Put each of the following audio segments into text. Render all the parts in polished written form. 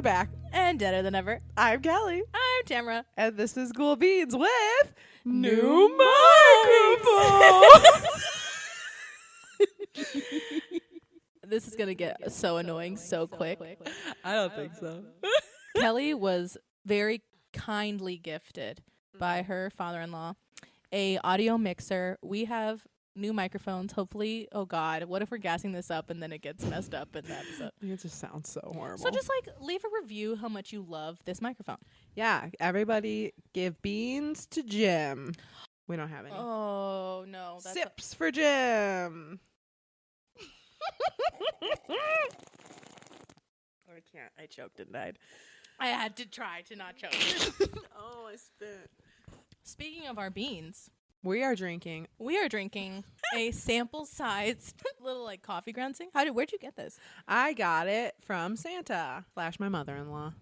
back. And deader than ever. I'm Kelly. I'm Tamara. And this is Ghoul Beans with New microphone. This is going to get so annoying so quick. I don't think so. Kelly was very kindly gifted by her father-in-law a audio mixer. We have new microphones. Hopefully, oh God, what if we're gassing this up and then it gets messed up in the episode? It just sounds so horrible. So just leave a review how much you love this microphone. Yeah, everybody give beans to Jim. We don't have any. Oh, no. That's Sips for Jim. I can't. I choked and died. I had to try to not choke. Oh, I spit. Speaking of our beans, We are drinking a sample-sized little coffee ground thing. Where'd you get this? I got it from Santa / my mother-in-law.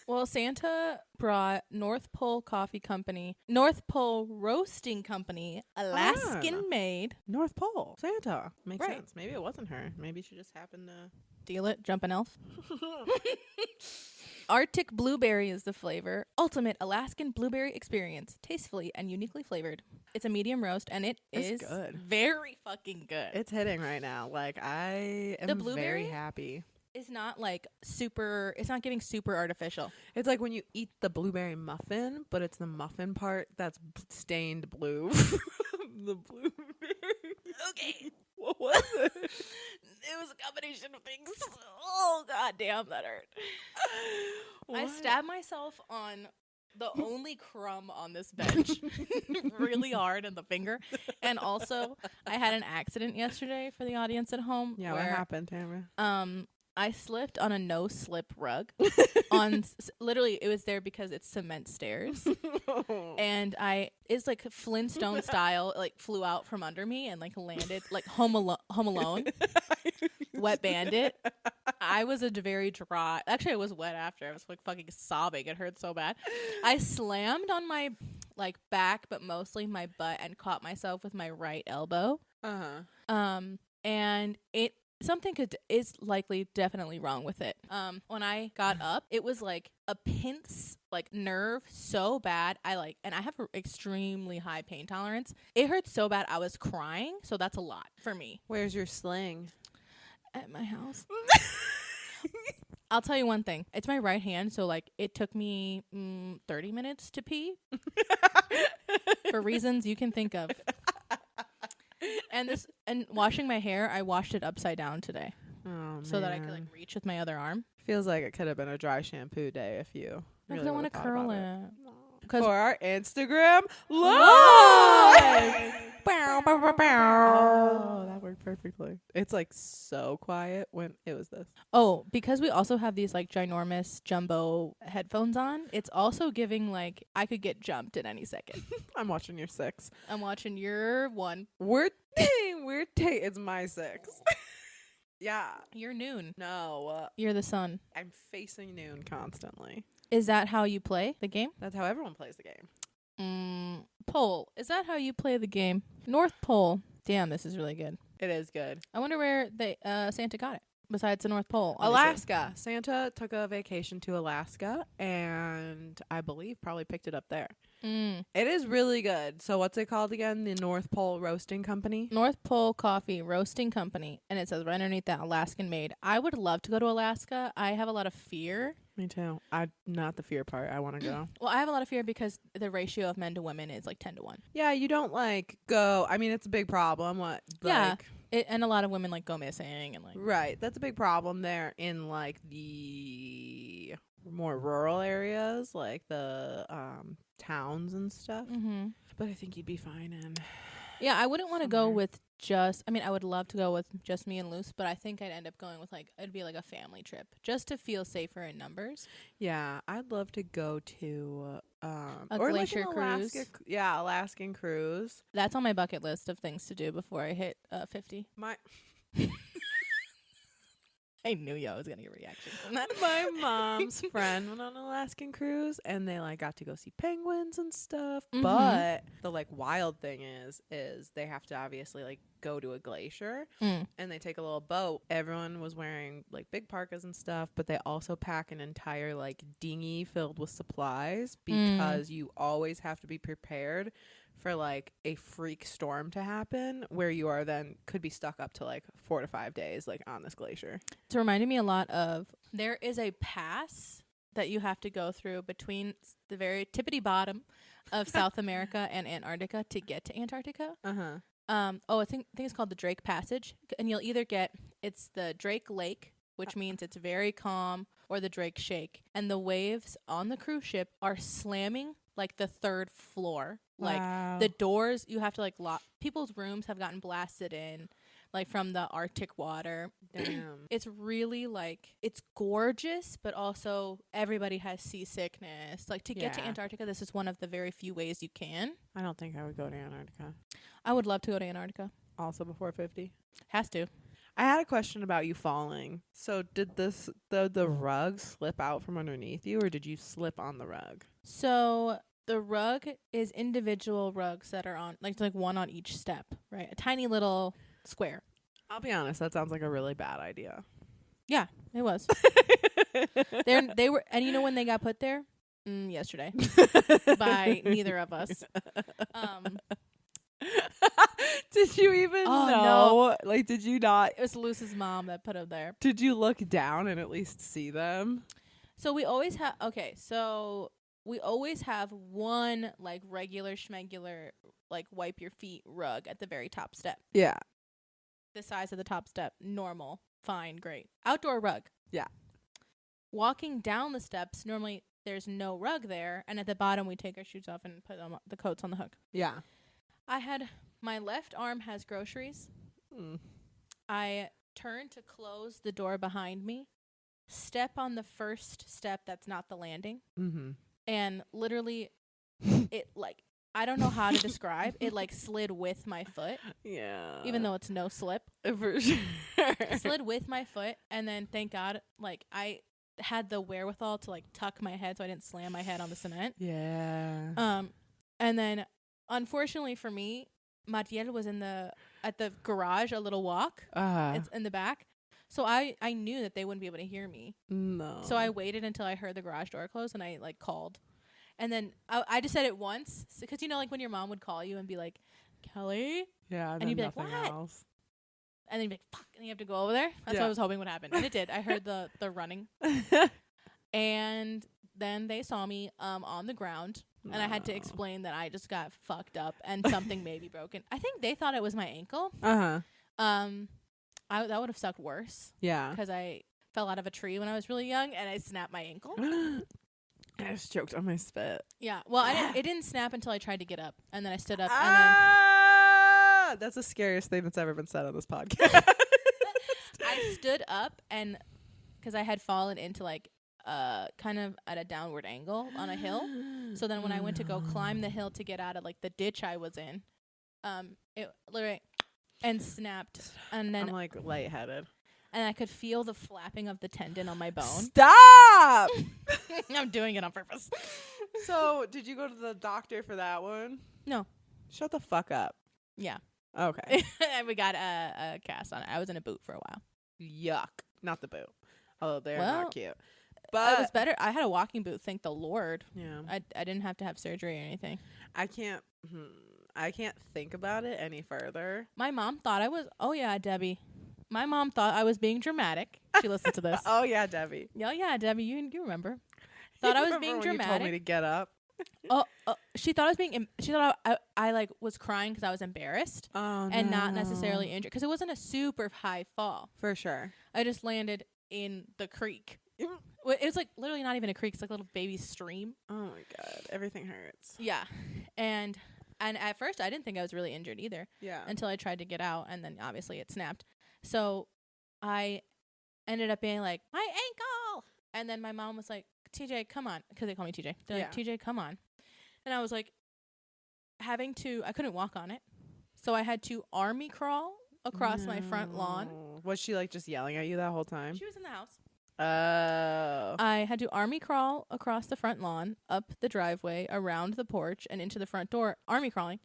Well, Santa brought North Pole Coffee Company, North Pole Roasting Company, Alaskan made. North Pole. Santa. Makes Right. sense. Maybe it wasn't her. Maybe she just happened to... Deal it, jumpin' elf. Arctic blueberry is the flavor. Ultimate Alaskan blueberry experience. Tastefully and uniquely flavored. It's a medium roast, and it's good. Very fucking good. It's hitting right now. I am The blueberry? very happy. It's not super, it's not getting super artificial. It's like when you eat the blueberry muffin, but it's the muffin part that's stained blue. The blueberry. Okay. What was it? It was a combination of things. Oh, God damn, that hurt. I What? stabbed myself on the only crumb on this bench really hard in the finger. And also, I had an accident yesterday for the audience at home. Yeah, what where, happened, Tamara? I slipped on a no-slip rug. Literally, it was there because it's cement stairs. And it's like Flintstone style, flew out from under me and landed like Home Alone, Wet Bandit. I was very dry. Actually, I was wet after. I was fucking sobbing. It hurt so bad. I slammed on my back, but mostly my butt, and caught myself with my right elbow. And something is likely definitely wrong with it. When I got up, it was like a pinch nerve so bad. And I have an extremely high pain tolerance. It hurt so bad I was crying. So that's a lot for me. Where's your sling? At my house. I'll tell you one thing. It's my right hand, so it took me 30 minutes to pee. For reasons you can think of. And washing my hair, I washed it upside down today. Oh, so that I could reach with my other arm. Feels like it could have been a dry shampoo day if you really I want to curl it. For our Instagram Live! live. Oh, that worked perfectly. It's so quiet when it was this. Oh, because we also have these ginormous jumbo headphones on, it's also giving I could get jumped at any second. I'm watching your 6. I'm watching your 1. It's my 6. Yeah. You're noon. No. You're the sun. I'm facing noon constantly. Is that how you play the game? That's how everyone plays the game. Pole. Is that how you play the game? North Pole. Damn, this is really good. It is good. I wonder where Santa got it. Besides the North Pole. Obviously. Alaska. Santa took a vacation to Alaska, and I believe probably picked it up there. It is really good. So what's it called again? The North Pole Roasting Company? North Pole Coffee Roasting Company. And it says right underneath that Alaskan made. I would love to go to Alaska. I have a lot of fear. Me too. Not the fear part. I want to go. Well, I have a lot of fear because the ratio of men to women is 10-1. Yeah, you don't go. I mean, it's a big problem. And a lot of women go missing and Right. That's a big problem there in the more rural areas, the towns and stuff. Mm-hmm. But I think you'd be fine in. Yeah, I wouldn't want to go with I would love to go with just me and Luce, but I think I'd end up going with it'd be a family trip just to feel safer in numbers. Yeah, I'd love to go to a glacier cruise. Alaskan cruise. That's on my bucket list of things to do before I hit 50. I knew y'all was gonna get a reaction from that. My mom's friend went on an Alaskan cruise, and they like got to go see penguins and stuff. Mhm. But the like wild thing is they have to obviously like go to a glacier, and they take a little boat. Everyone was wearing like big parkas and stuff, but they also pack an entire like dinghy filled with supplies because you always have to be prepared for like a freak storm to happen where you are then could be stuck up to like 4 to 5 days like on this glacier. It's reminded me a lot of, there is a pass that you have to go through between the very tippity bottom of South America and Antarctica to get to Antarctica. I think it's called the Drake Passage, and you'll either get, it's the Drake Lake, which means it's very calm, or the Drake Shake, and the waves on the cruise ship are slamming like the 3rd floor. Like the doors, you have to like lock. People's rooms have gotten blasted in, like from the Arctic water. Damn. It's really like, it's gorgeous, but also everybody has seasickness. Like to get to Antarctica, this is one of the very few ways you can. I don't think I would go to Antarctica. I would love to go to Antarctica. Also before 50. Has to. I had a question about you falling. So did the rug slip out from underneath you, or did you slip on the rug? So the rug is individual rugs that are on like one on each step, right? A tiny little square. I'll be honest, that sounds like a really bad idea. Yeah, it was. They were, and you know when they got put there? Yesterday. By neither of us. Did you even know? No. Like, did you not? It was Luce's mom that put them there. Did you look down and at least see them? So we always have, we always have one like regular schmegular like wipe your feet rug at the very top step. Yeah. The size of the top step, normal, fine, great. Outdoor rug. Yeah. Walking down the steps, normally there's no rug there, and at the bottom we take our shoes off and put the coats on the hook. Yeah. My left arm has groceries. I turn to close the door behind me, step on the first step that's not the landing, and literally it like, I don't know how to describe, it like slid with my foot. Yeah. Even though it's no slip. For sure. Slid with my foot, and then thank God like I had the wherewithal to like tuck my head so I didn't slam my head on the cement. Yeah. And then unfortunately for me, Matiel was at the garage, a little walk. It's in the back. So I knew that they wouldn't be able to hear me. No. So I waited until I heard the garage door close, and I like called. And then I just said it once, because you know, like when your mom would call you and be like, Kelly? Yeah. And you'd be like, what? Else. And then you'd be like, fuck, and you have to go over there. That's what I was hoping would happen. And it did. I heard the running. And then they saw me on the ground. And I had to explain that I just got fucked up and something may be broken. I think they thought it was my ankle. That would have sucked worse. Yeah. Because I fell out of a tree when I was really young and I snapped my ankle. I just choked on my spit. Yeah. Well, it didn't snap until I tried to get up. And then I stood up. That's the scariest thing that's ever been said on this podcast. I stood up, and because I had fallen into like kind of at a downward angle on a hill. So then when I went to go climb the hill to get out of like the ditch I was in, it literally and snapped. And then I'm like lightheaded. And I could feel the flapping of the tendon on my bone. Stop! I'm doing it on purpose. So, did you go to the doctor for that one? No. Shut the fuck up. Yeah. Okay. And we got a cast on it. I was in a boot for a while. Yuck. Not the boot. Although they're not cute. But it was better. I had a walking boot, thank the Lord. Yeah. I didn't have to have surgery or anything. I can't think about it any further. My mom thought I was, oh yeah, Debbie. My mom thought I was being dramatic. She listened to this. Oh yeah, Debbie. Oh yeah, Debbie, you remember. Thought I was being dramatic. You told me to get up. She thought I was being, she thought I like was crying because I was embarrassed. Oh, and not necessarily injured. Because it wasn't a super high fall. For sure. I just landed in the creek. It was like literally not even a creek. It's like a little baby stream. Oh my God. Everything hurts. Yeah. And at first I didn't think I was really injured either. Yeah. Until I tried to get out, and then obviously it snapped. So I ended up being like, my ankle. And then my mom was like, TJ, come on. Because they call me TJ. They're like, TJ, come on. And I was like, I couldn't walk on it. So I had to army crawl across my front lawn. Was she like just yelling at you that whole time? She was in the house. Oh. I had to army crawl across the front lawn, up the driveway, around the porch, and into the front door, army crawling.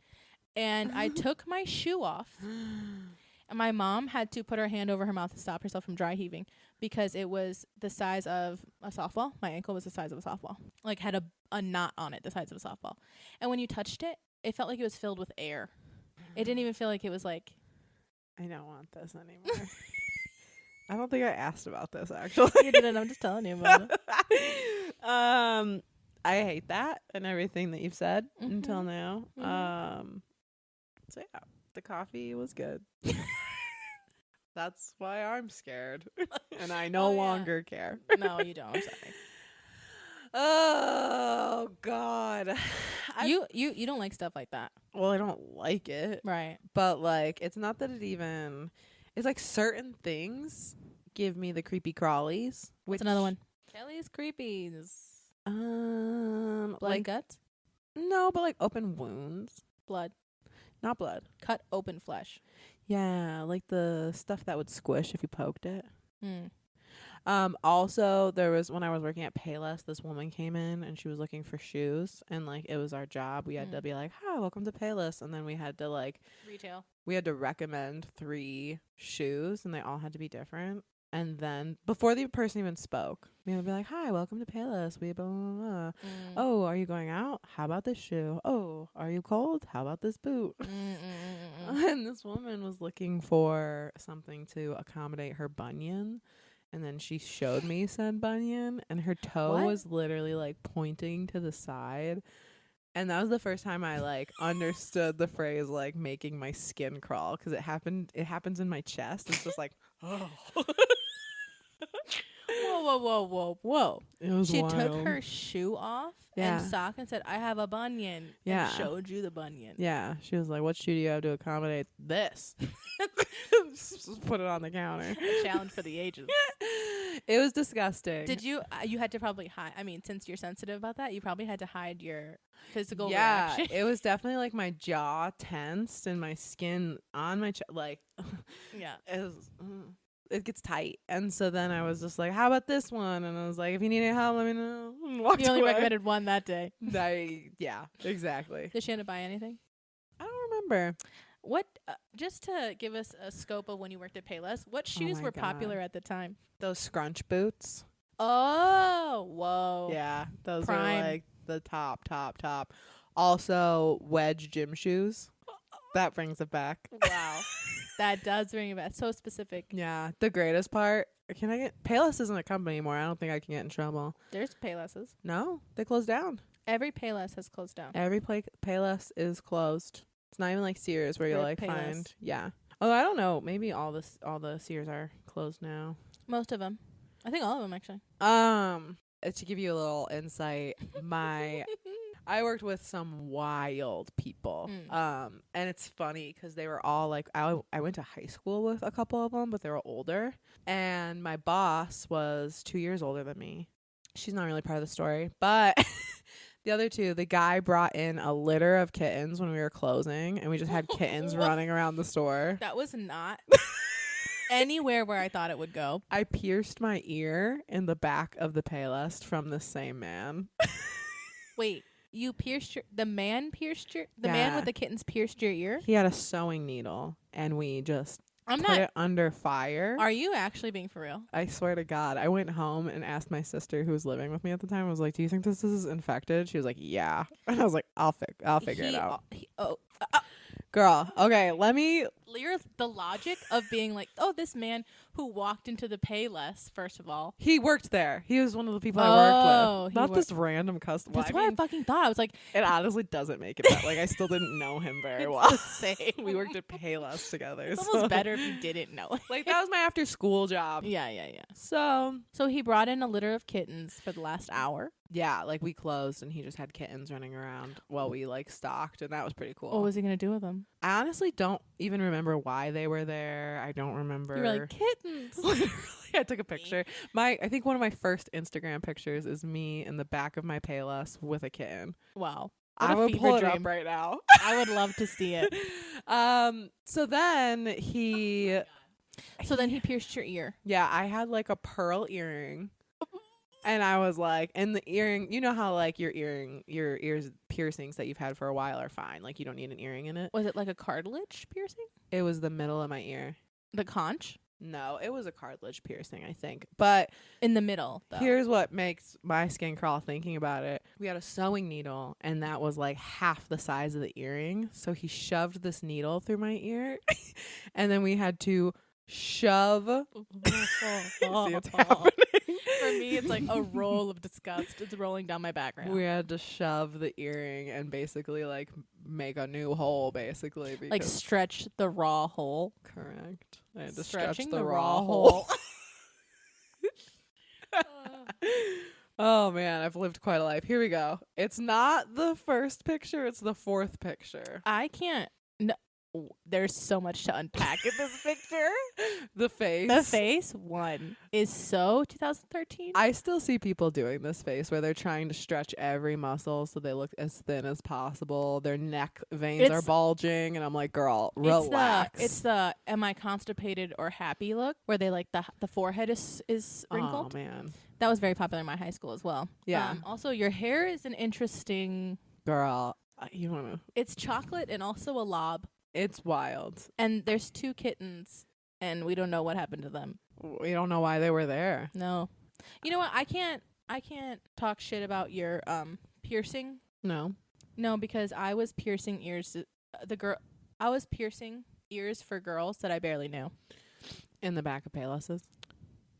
And I took my shoe off. And my mom had to put her hand over her mouth to stop herself from dry heaving because it was the size of a softball. My ankle was the size of a softball. Like, had a knot on it the size of a softball. And when you touched it, it felt like it was filled with air. It didn't even feel like it was like... I don't want this anymore. I don't think I asked about this, actually. You didn't. I'm just telling you about it. I hate that and everything that you've said until now. So, yeah, the coffee was good. That's why I'm scared. And I no longer care. No, you don't. I'm sorry. Oh, God. You don't like stuff like that. Well, I don't like it. Right. But, like, it's not that it even... It's like certain things give me the creepy crawlies. What's another one? Kelly's creepies. Blood like and guts? No, but like open wounds. Blood. Not blood. Cut open flesh. Yeah, like the stuff that would squish if you poked it. Mm. Also, there was, when I was working at Payless, this woman came in and she was looking for shoes, and like it was our job. We had to be like, "Hi, welcome to Payless," and then we had to like retail. We had to recommend 3 shoes, and they all had to be different. And then before the person even spoke, we would be like, "Hi, welcome to Payless. We blah blah blah. Oh, are you going out? How about this shoe? Oh, are you cold? How about this boot?" And this woman was looking for something to accommodate her bunion. And then she showed me said bunion, and her toe was literally like pointing to the side. And that was the first time I like understood the phrase like making my skin crawl, because it happens in my chest. It's just like, oh. Whoa. It was she wild. took her shoe off and sock and said, "I have a bunion." Yeah. And showed you the bunion. Yeah. She was like, "What shoe do you have to accommodate this?" Just put it on the counter. A challenge for the ages. It was disgusting. Did you had to probably hide, I mean, since you're sensitive about that, you probably had to hide your physical reaction. It was definitely like my jaw tensed and my skin on my chest, like, yeah. It gets tight. And so then I was just like, "How about this one?" And I was like, "If you need any help, let me know." And you only recommended one that day. Yeah, exactly. Did she end up buying anything? I don't remember. What, just to give us a scope of when you worked at Payless, what shoes were popular at the time? Those scrunch boots. Oh, whoa. Yeah, those Prime. are like the top. Also, wedge gym shoes. That brings it back. Wow. That does bring it back. So specific. Yeah. The greatest part, Payless isn't a company anymore. I don't think I can get in trouble. There's Paylesses. No, they closed down. Every Payless has closed down. Every Payless is closed. It's not even like Sears where you like Payless. find. Yeah. Although I don't know. Maybe all the Sears are closed now. Most of them. I think all of them, actually. To give you a little insight, I worked with some wild people. And it's funny because they were all like, I went to high school with a couple of them, but they were older. And my boss was 2 years older than me. She's not really part of the story, but the other two, the guy brought in a litter of kittens when we were closing, and we just had kittens running around the store. That was not anywhere where I thought it would go. I pierced my ear in the back of the Payless from the same man. Wait, you pierced the man with the kittens pierced your ear? He had a sewing needle, and we just put it under fire. Are you actually being for real? I swear to God. I went home and asked my sister, who was living with me at the time, I was like, "Do you think this is infected?" She was like, "Yeah." And I was like, I'll figure it out. Girl, okay, The logic of being like, oh, this man who walked into the Payless, first of all. He worked there. He was one of the people I worked with. Not this random customer. That's what I fucking thought. I was like, it honestly doesn't make it better. Like, I still didn't know him very well. The same. We worked at Payless together. It's almost better if you didn't know. Like, that was my after school job. Yeah. So he brought in a litter of kittens for the last hour. Yeah, like we closed and he just had kittens running around while we like stocked, and that was pretty cool. What was he gonna do with them? I honestly don't even remember why they were there. I don't remember. You were like, kittens. Literally, I took a picture. I think one of my first Instagram pictures is me in the back of my Payless with a kitten. Wow. I would pull it up right now. I would love to see it. So then he pierced your ear. Yeah, I had like a pearl earring. And I was like, and the earring, you know how like your ears piercings that you've had for a while are fine. Like you don't need an earring in it. Was it like a cartilage piercing? It was the middle of my ear. The conch? No, it was a cartilage piercing, I think. But in the middle, though. Here's what makes my skin crawl thinking about it. We had a sewing needle, and that was like half the size of the earring. So he shoved this needle through my ear, and then we had to shove. See what's happening? For me, it's like a roll of disgust. It's rolling down my background. We had to shove the earring and basically like make a new hole, basically. Like stretch the raw hole. Correct. I had to Stretching stretch the raw raw hole. Oh man, I've lived quite a life. Here we go. It's not the first picture, it's the fourth picture. I can't. No, there's so much to unpack in this picture. The face. The face one is so 2013. I still see people doing this face where they're trying to stretch every muscle so they look as thin as possible. Their neck veins are bulging, and I'm like, girl, relax. It's the am I constipated or happy look where they like the forehead is wrinkled. Oh man, that was very popular in my high school as well. Yeah. Also, your hair is an interesting. Girl, you wanna? It's chocolate and also a lob. It's wild. And there's 2 kittens, and we don't know what happened to them. We don't know why they were there. No. You know what? I can't talk shit about your piercing. No, because I was piercing ears. I was piercing ears for girls that I barely knew. In the back of Payless's?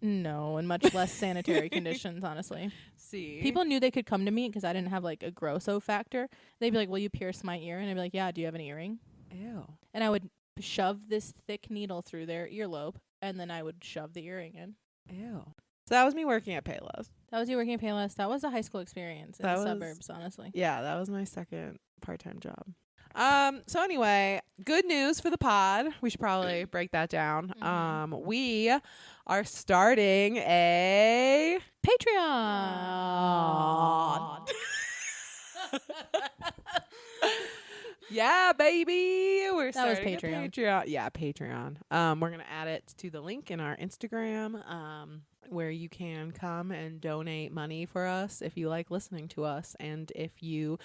No, in much less sanitary conditions, honestly. See? People knew they could come to me because I didn't have like a grosso factor. They'd be like, will you pierce my ear? And I'd be like, yeah, do you have an earring? Ew. And I would shove this thick needle through their earlobe, and then I would shove the earring in. Ew. So that was me working at Payless. That was you working at Payless. That was a high school experience in the suburbs, honestly. Yeah, that was my second part-time job. So anyway, good news for the pod. We should probably break that down. Mm-hmm. We are starting a Patreon. Yeah, baby. We're starting Patreon. A Patreon. Yeah, Patreon. We're going to add it to the link in our Instagram, where you can come and donate money for us if you like listening to us, and if you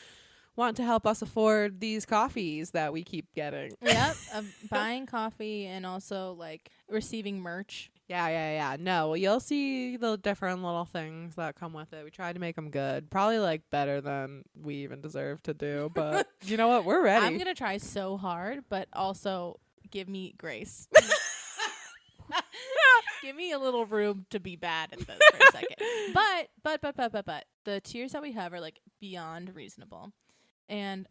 want to help us afford these coffees that we keep getting. Yep, buying coffee and also like receiving merch. Yeah. No, you'll see the different little things that come with it. We tried to make them good. Probably like better than we even deserve to do. But you know what? We're ready. I'm going to try so hard, but also give me grace. Give me a little room to be bad at this for a second. But the tiers that we have are like beyond reasonable. And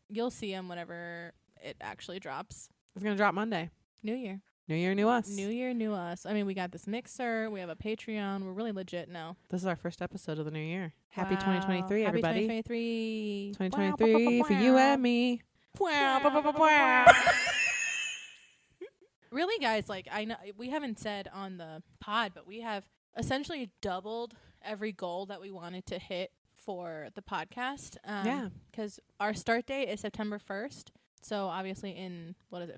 you'll see them whenever it actually drops. It's going to drop Monday. New year. New year, new us. New year, new us. I mean, we got this mixer. We have a Patreon. We're really legit now. This is our first episode of the new year. Happy Wow. 2023, everybody. Happy 2023. 2023 for you and me. Really, guys, like I know we haven't said on the pod, but we have essentially doubled every goal that we wanted to hit for the podcast. Yeah. Because our start date is September 1st. So obviously in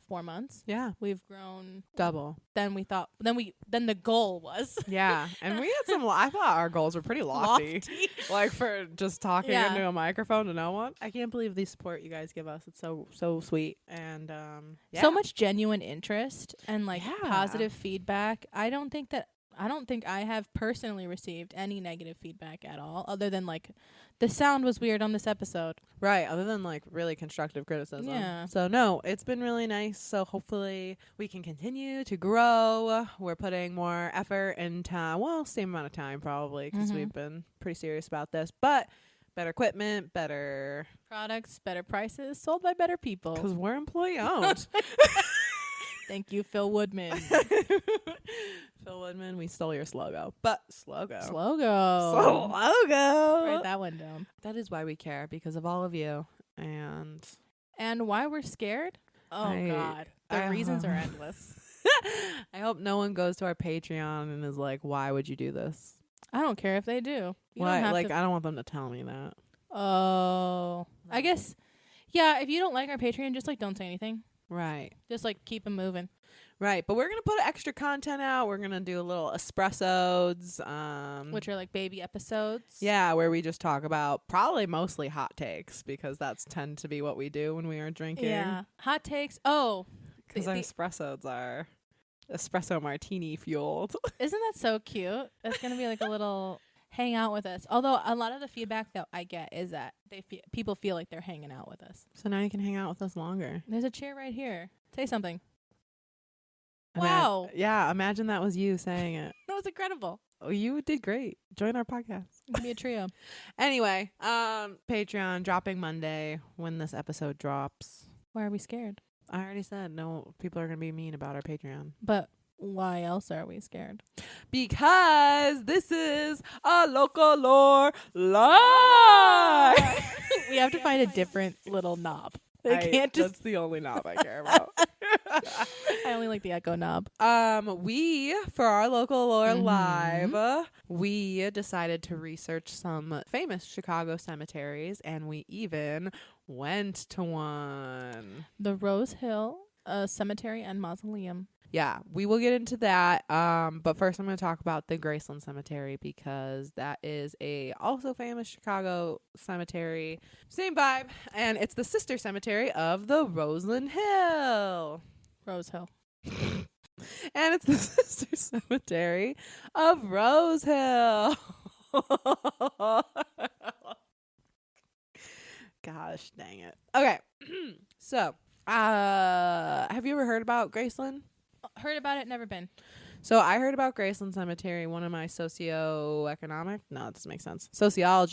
4 months? Yeah. We've grown double. Then the goal was. Yeah. And we had I thought our goals were pretty lofty. Like for just talking into a microphone to no one. I can't believe the support you guys give us. It's so sweet. And so much genuine interest and like positive feedback. I don't think I have personally received any negative feedback at all, other than like the sound was weird on this episode. Right, other than like really constructive criticism. Yeah. So no, it's been really nice. So hopefully we can continue to grow. We're putting more effort and time. Well, same amount of time probably, because we've been pretty serious about this. But better equipment, better products, better prices, sold by better people. Because we're employee owned. Thank you, Phil Woodman. Phil Woodman, we stole your slogan. But slogan. Write that one down. That is why we care, because of all of you. And why we're scared? Oh, God. The reasons are endless. I hope no one goes to our Patreon and is like, why would you do this? I don't care if they do. Why? Like, I don't want them to tell me that. Oh. I guess, yeah, if you don't like our Patreon, just like don't say anything. Right. Just like keep them moving. Right. But we're going to put extra content out. We're going to do a little espressodes. Which are like baby episodes. Yeah, where we just talk about probably mostly hot takes because that's tend to be what we do when we are drinking. Yeah. Hot takes. Oh. Because our espressodes are espresso martini fueled. Isn't that so cute? It's going to be like a little hang out with us. Although a lot of the feedback that I get is that people feel like they're hanging out with us. So now you can hang out with us longer. There's a chair right here. Say something. Wow. Yeah, imagine that was you saying it. That was incredible. Oh, you did great. Join our podcast. Give me a trio. Anyway, Patreon dropping Monday when this episode drops. Why are we scared? I already said no, people are going to be mean about our Patreon. But why else are we scared? Because this is a local lore live. We have to find a different little knob. That's the only knob I care about. I only like the echo knob. We, for our local lore live, we decided to research some famous Chicago cemeteries, and we even went to one. The Rose Hill Cemetery and Mausoleum. Yeah, we will get into that. But first I'm going to talk about the Graceland Cemetery because that is a also famous Chicago cemetery. Same vibe. And it's the sister cemetery of the Roseland Hill. Rose Hill. And it's the sister cemetery of Rose Hill. Gosh, dang it. Okay. So, have you ever heard about Graceland? Heard about it, never been. So I heard about Graceland Cemetery, one of my sociology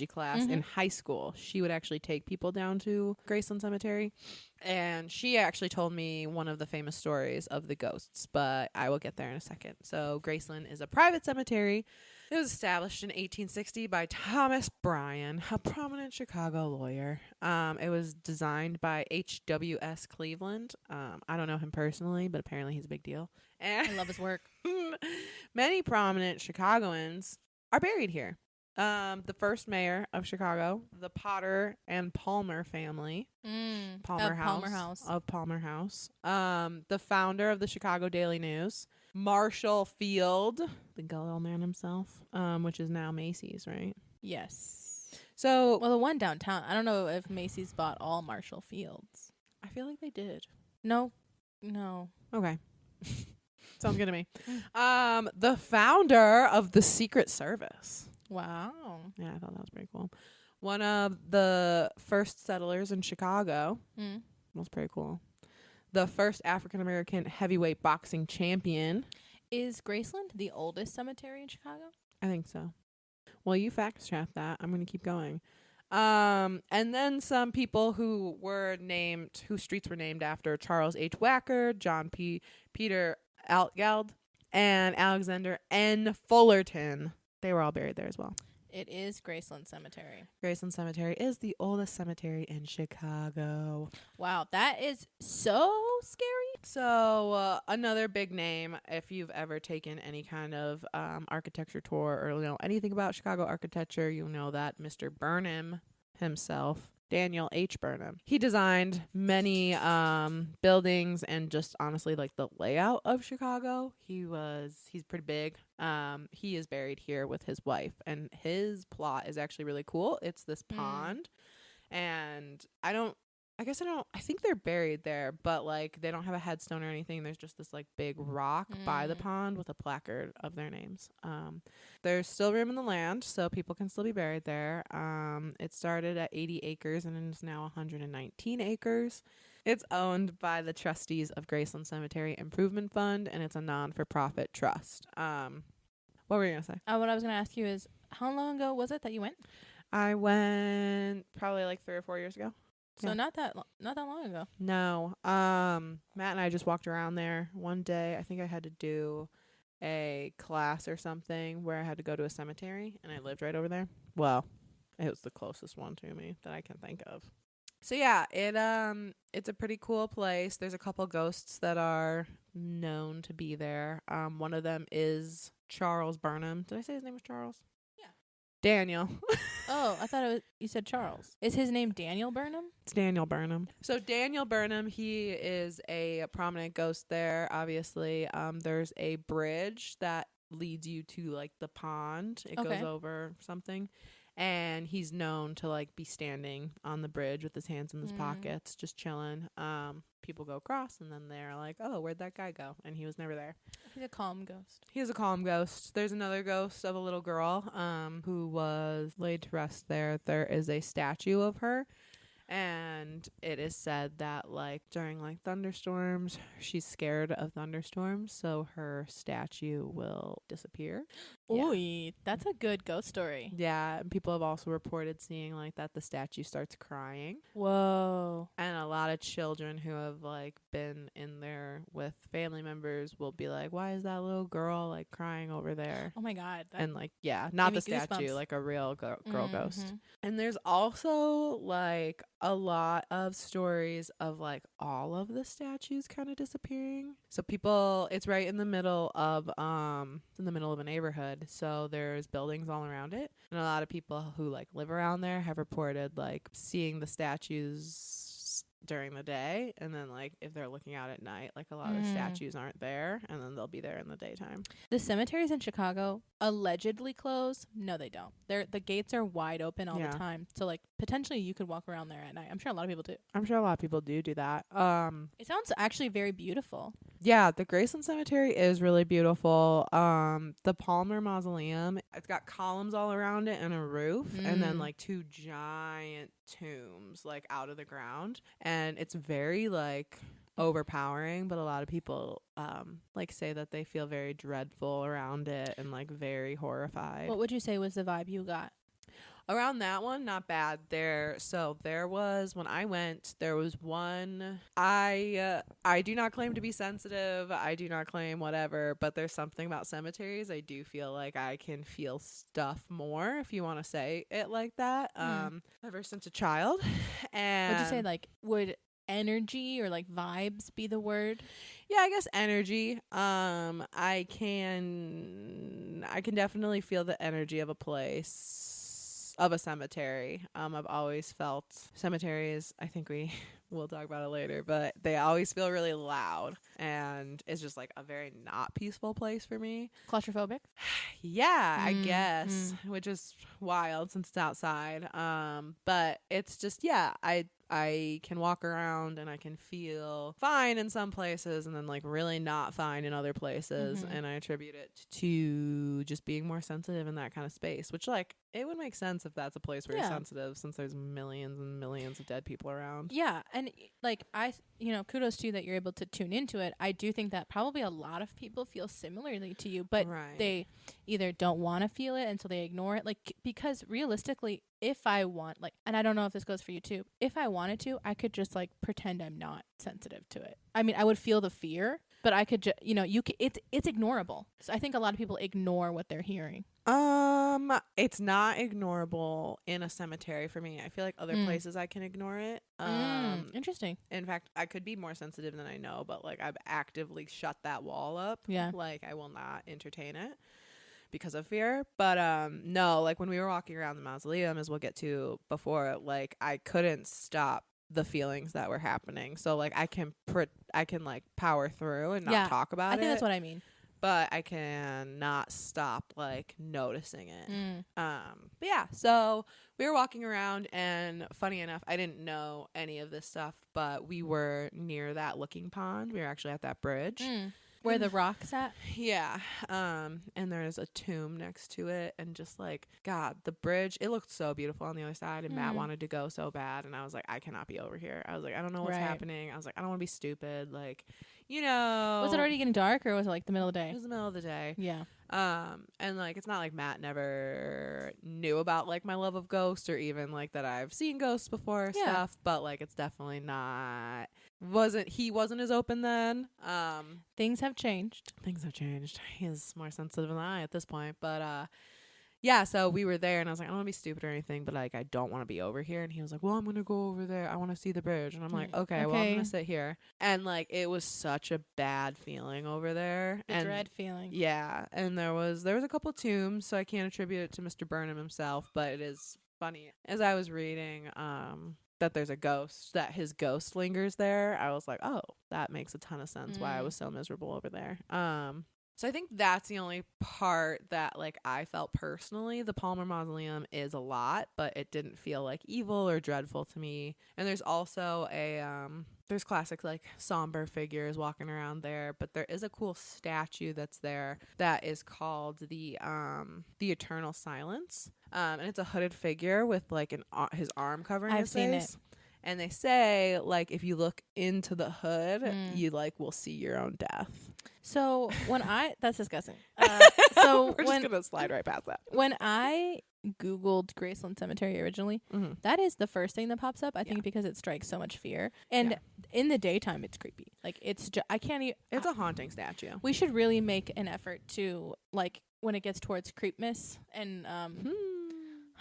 class in high school. She would actually take people down to Graceland Cemetery. And she actually told me one of the famous stories of the ghosts, but I will get there in a second. So Graceland is a private cemetery. It was established in 1860 by Thomas Bryan, a prominent Chicago lawyer. It was designed by H.W.S. Cleveland. I don't know him personally, but apparently he's a big deal. And I love his work. many prominent Chicagoans are buried here. The first mayor of Chicago, the Potter and Palmer family, Palmer House. The founder of the Chicago Daily News, Marshall Field, the Gullible man himself, which is now Macy's, right? Yes. So, well, the one downtown. I don't know if Macy's bought all Marshall Fields. I feel like they did. No. Okay. Sounds good to me. The founder of the Secret Service. Wow. Yeah, I thought that was pretty cool. One of the first settlers in Chicago. That's pretty cool. The first African-American heavyweight boxing champion. Is Graceland the oldest cemetery in Chicago? I think so. Well, you fact-check that. I'm going to keep going. And then some people whose streets were named after: Charles H. Wacker, John Peter Altgeld, and Alexander N. Fullerton. They were all buried there as well. It is Graceland Cemetery. Graceland Cemetery is the oldest cemetery in Chicago. Wow, that is so scary. So another big name, if you've ever taken any kind of architecture tour or know anything about Chicago architecture, you know that Mr. Burnham himself, Daniel H. Burnham, he designed many buildings and just honestly like the layout of Chicago. He's pretty big. He is buried here with his wife, and his plot is actually really cool. It's this pond, and I think they're buried there, but like they don't have a headstone or anything. There's just this like big rock by the pond with a placard of their names. There's still room in the land, so people can still be buried there. It started at 80 acres and is now 119 acres. It's owned by the trustees of Graceland Cemetery Improvement Fund, and it's a non-for-profit trust. What were you going to say? What I was going to ask you is, how long ago was it that you went? I went probably like 3 or 4 years ago. So not that long ago. No. Matt and I just walked around there one day. I think I had to do a class or something where I had to go to a cemetery, and I lived right over there. Well, it was the closest one to me that I can think of. So yeah, it's a pretty cool place. There's a couple ghosts that are known to be there. One of them is Charles Burnham. Did I say his name was Charles? Yeah. Daniel. Oh, I thought you said Charles. Is his name Daniel Burnham? It's Daniel Burnham. So Daniel Burnham, he is a prominent ghost there, obviously. There's a bridge that leads you to like the pond. It goes over something. And he's known to like be standing on the bridge with his hands in his pockets, just chilling. People go across and then they're like, oh, where'd that guy go? And he was never there. He's a calm ghost. He is a calm ghost. There's another ghost of a little girl who was laid to rest there. There is a statue of her. And it is said that like during like thunderstorms, she's scared of thunderstorms, so her statue will disappear. Ooh, that's a good ghost story. Yeah, and people have also reported seeing like that the statue starts crying. Whoa. And a lot of children who have like been in there with family members will be like, why is that little girl like crying over there? Oh my God. And like, yeah, not the statue, goosebumps. like a real girl ghost. And there's also like a lot of stories of like all of the statues kind of disappearing. So people, it's right in the middle of a neighborhood. So there's buildings all around it. And a lot of people who like live around there have reported like seeing the statues during the day, and then like if they're looking out at night, like a lot of statues aren't there, and then they'll be there in the daytime. The cemeteries in Chicago allegedly close. No, they don't. The gates are wide open all the time, so like potentially you could walk around there at night. I'm sure a lot of people do. I'm sure a lot of people do that. It sounds actually very beautiful. Yeah, the Graceland Cemetery is really beautiful. The Palmer Mausoleum, it's got columns all around it and a roof, and then like 2 giant tombs like out of the ground, and it's very like overpowering, but a lot of people like say that they feel very dreadful around it and like very horrified. What would you say was the vibe you got? Around that one, not bad. There was, when I went, there was one, I do not claim to be sensitive, I do not claim whatever, but there's something about cemeteries, I do feel like I can feel stuff more, if you want to say it like that, ever since a child. And would you say like, would energy or like vibes be the word? Yeah, I guess energy. I can definitely feel the energy of a place, of a cemetery. I've always felt cemeteries, I think we'll talk about it later, but they always feel really loud, and it's just like a very not peaceful place for me. Claustrophobic? Yeah, I guess, which is wild since it's outside. But it's just, yeah, I can walk around and I can feel fine in some places and then like really not fine in other places. And I attribute it to just being more sensitive in that kind of space, which like it would make sense if that's a place where you're sensitive, since there's millions and millions of dead people around. Yeah. And like kudos to you that you're able to tune into it. I do think that probably a lot of people feel similarly to you, but they either don't want to feel it and so they ignore it. Like, because realistically, if I want, like, and I don't know if this goes for you too, if I wanted to, I could just like pretend I'm not sensitive to it. I mean, I would feel the fear, but I could just, it's ignorable. So I think a lot of people ignore what they're hearing. It's not ignorable in a cemetery for me. I feel like other places I can ignore it. Interesting. In fact, I could be more sensitive than I know, but like I've actively shut that wall up. Yeah. Like I will not entertain it because of fear. But no, like when we were walking around the mausoleum, as we'll get to before, like I couldn't stop the feelings that were happening. So like I can like power through and not talk about it. I think that's what I mean. But I can not stop like noticing it. But yeah, so we were walking around, and funny enough, I didn't know any of this stuff, but we were near that looking pond. We were actually at that bridge. Where the rock's at? Yeah. And there's a tomb next to it, and just like, God, the bridge, it looked so beautiful on the other side, and Matt wanted to go so bad, and I was like, I cannot be over here. I was like, I don't know what's happening. I was like, I don't want to be stupid. Like, Was it already getting dark, or was it like the middle of the day? It was the middle of the day. Yeah. And like, it's not like Matt never knew about like my love of ghosts, or even like that I've seen ghosts before stuff, but like it's definitely not, he wasn't as open then. Things have changed. He's more sensitive than I at this point, but yeah, so we were there, and I was like, I don't want to be stupid or anything, but like I don't want to be over here. And he was like, well, I'm gonna go over there. I want to see the bridge. And I'm like, okay, well, I'm gonna sit here. And like it was such a bad feeling over there. The dread feeling. Yeah, and there was a couple tombs, so I can't attribute it to Mr. Burnham himself, but it is funny. As I was reading that there's a ghost, that his ghost lingers there, I was like, oh, that makes a ton of sense why I was so miserable over there. So I think that's the only part that like I felt personally. The Palmer Mausoleum is a lot, but it didn't feel like evil or dreadful to me. And there's also there's classic like somber figures walking around there, but there is a cool statue that's there that is called the Eternal Silence. And it's a hooded figure with like his arm covering his face. I've seen it. And they say like if you look into the hood, you like will see your own death. So that's disgusting. So we're just gonna slide right past that. When I Googled Graceland Cemetery originally, that is the first thing that pops up. I think because it strikes so much fear, and in the daytime it's creepy. Like it's I can't even. It's a haunting statue. We should really make an effort to like when it gets towards Creepmas and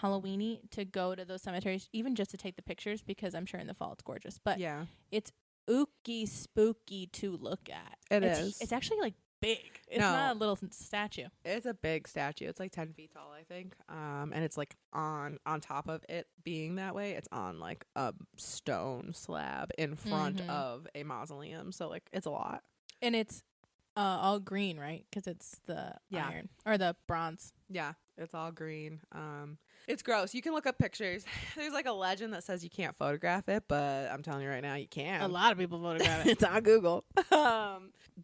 Halloweeny to go to those cemeteries, even just to take the pictures, because I'm sure in the fall it's gorgeous. But yeah, it's ooky spooky to look at. It's actually like big. It's not a little statue. It's a big statue. It's like 10 feet tall, I think. And it's like on top of it being that way, it's on like a stone slab in front of a mausoleum. So like it's a lot. And it's all green, right? Because it's the iron or the bronze. Yeah, it's all green. It's gross. You can look up pictures. There's like a legend that says you can't photograph it, but I'm telling you right now, you can. A lot of people photograph it. It's on Google.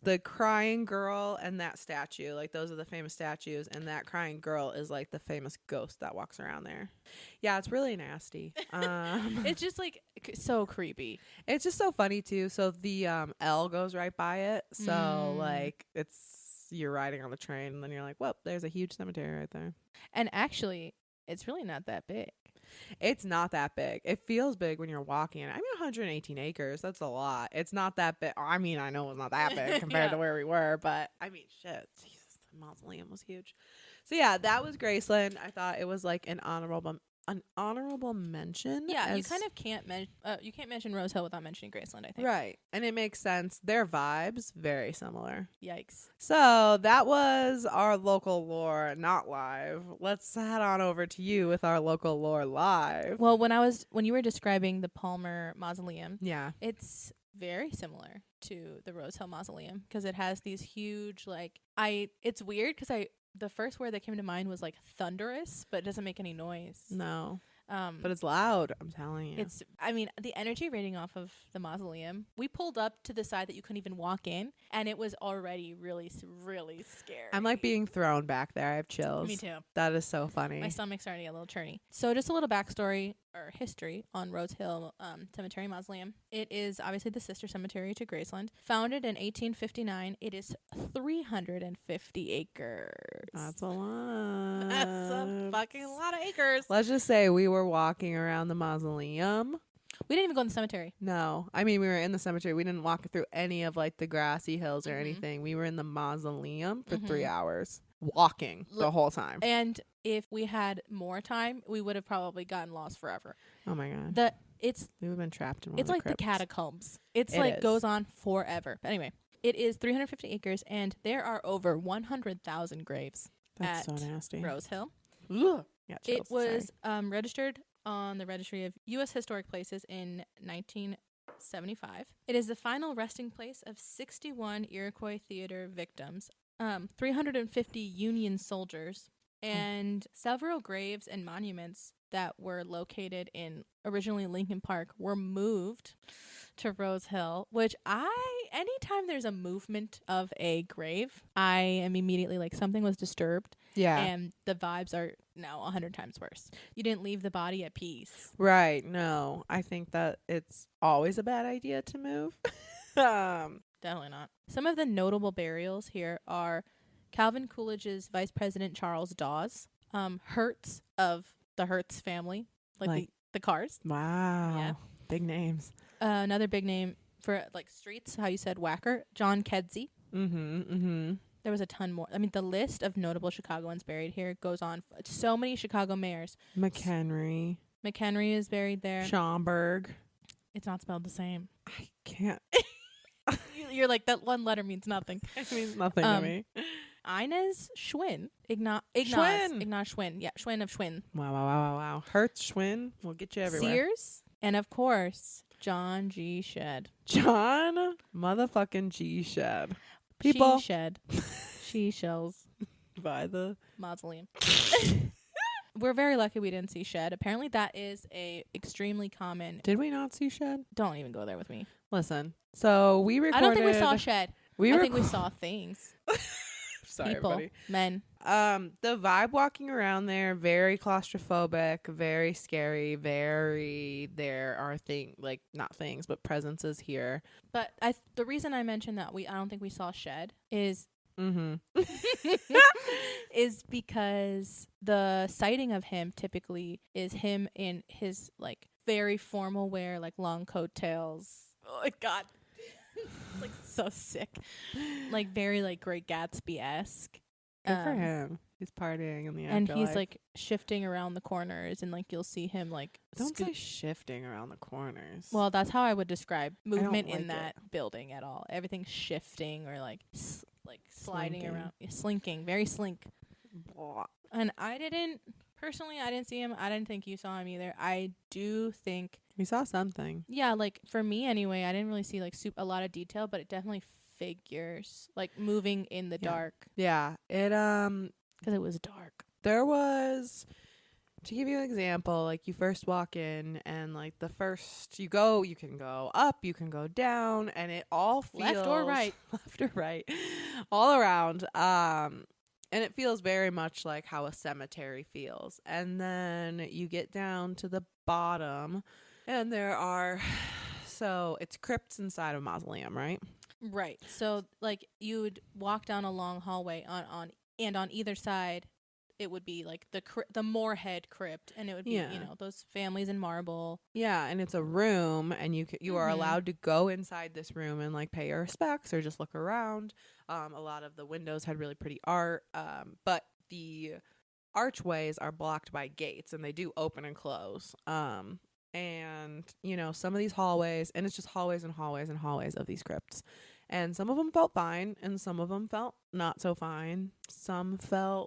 The crying girl and that statue, like those are the famous statues, and that crying girl is like the famous ghost that walks around there. Yeah, it's really nasty. It's just like so creepy. It's just so funny too. So the L goes right by it. So like you're riding on the train and then you're like, well, there's a huge cemetery right there. And actually, it's really not that big. It's not that big. It feels big when you're walking. I mean, 118 acres. That's a lot. It's not that big. I mean, I know it's not that big compared to where we were, but I mean, shit. Jesus, the mausoleum was huge. So yeah, that was Graceland. I thought it was like an honorable mention. Yeah, you kind of can't mention Rose Hill without mentioning Graceland, I think. Right. And it makes sense. Their vibes very similar. Yikes. So that was our local lore not live. Let's head on over to you with our local lore live. Well, when you were describing the Palmer Mausoleum, it's very similar to the Rose Hill Mausoleum because it has these huge it's weird because the first word that came to mind was like thunderous, but it doesn't make any noise. No. But it's loud, I'm telling you. The energy rating off of the mausoleum, we pulled up to the side that you couldn't even walk in, and it was already really, really scary. I'm like being thrown back there. I have chills. Me too. That is so funny. My stomach's starting to get a little churny. So just a little backstory or history on Rose Hill Cemetery Mausoleum. It is obviously the sister cemetery to Graceland. Founded in 1859, it is 350 acres. That's a lot. That's a fucking lot of acres. Let's just say we were walking around the mausoleum. We didn't even go in the cemetery. No. I mean, we were in the cemetery. We didn't walk through any of like the grassy hills or anything. We were in the mausoleum for 3 hours walking the whole time. And if we had more time, we would have probably gotten lost forever. Oh my God. We would have been trapped in one It's of like the catacombs. It goes on forever. But anyway, it is 350 acres and there are over 100,000 graves. That's so nasty. Rose Hill. Ugh. Yeah, it was registered on the Registry of U.S. Historic Places in 1975. It is the final resting place of 61 Iroquois theater victims, 350 Union soldiers, and several graves and monuments that were located in originally Lincoln Park were moved to Rose Hill, which anytime there's a movement of a grave, I am immediately like something was disturbed. Yeah. And the vibes are now 100 times worse. You didn't leave the body at peace. Right. No, I think that it's always a bad idea to move. Definitely not. Some of the notable burials here are Calvin Coolidge's Vice President Charles Dawes, Hertz of the Hertz family, like the cars. Wow. Yeah. Big names. Another big name for like streets, how you said Whacker, John Kedzie. There was a ton more. I mean, the list of notable Chicagoans buried here goes on. So many Chicago mayors. McHenry. McHenry is buried there. Schomburg. It's not spelled the same. I can't. You're like, that one letter means nothing. It means nothing to me. Inez Schwinn. Ignaz Schwinn. Yeah, Schwinn of Schwinn. Wow. Hertz Schwinn will get you everywhere. Sears. And of course, John G. Shed. John motherfucking G. Shed. People. She shed. She shells. By the Mausoleum. We're very lucky we didn't see Shed. Apparently that is a extremely common. Did we not see Shed? Don't even go there with me. Listen. So we recorded. I don't think we saw Shed. I think we saw things. Sorry, people, everybody. Men. The vibe walking around there, very claustrophobic, very scary, there are not things, but presences here. But the reason I mentioned that I don't think we saw Shed is is because the sighting of him typically is him in his like very formal wear, like long coattails. Oh my God. It's like so sick. Like very like Great Gatsby-esque. Good for him. He's partying in the afterlife. And he's like shifting around the corners and like you'll see him like Don't say shifting around the corners. Well, that's how I would describe movement like in that building at all. Everything's shifting or like sliding around. Slinking. Very slink. Blah. And I didn't see him. I didn't think you saw him either. I do think we saw something. Yeah, like for me anyway, I didn't really see like a lot of detail, but it definitely figures like moving in the dark. Yeah, it because it was dark. There was, to give you an example, like you first walk in and like the first you can go up, you can go down, and it all feels left or right, all around. And it feels very much like how a cemetery feels. And then you get down to the bottom and it's crypts inside of Mausoleum, right? Right. So like you would walk down a long hallway on either side it would be like the Moorhead crypt, and it would be those families in marble. Yeah, and it's a room, and you are allowed to go inside this room and like pay your respects or just look around. A lot of the windows had really pretty art, but the archways are blocked by gates, and they do open and close. And some of these hallways, and it's just hallways and hallways and hallways of these crypts. And some of them felt fine, and some of them felt not so fine.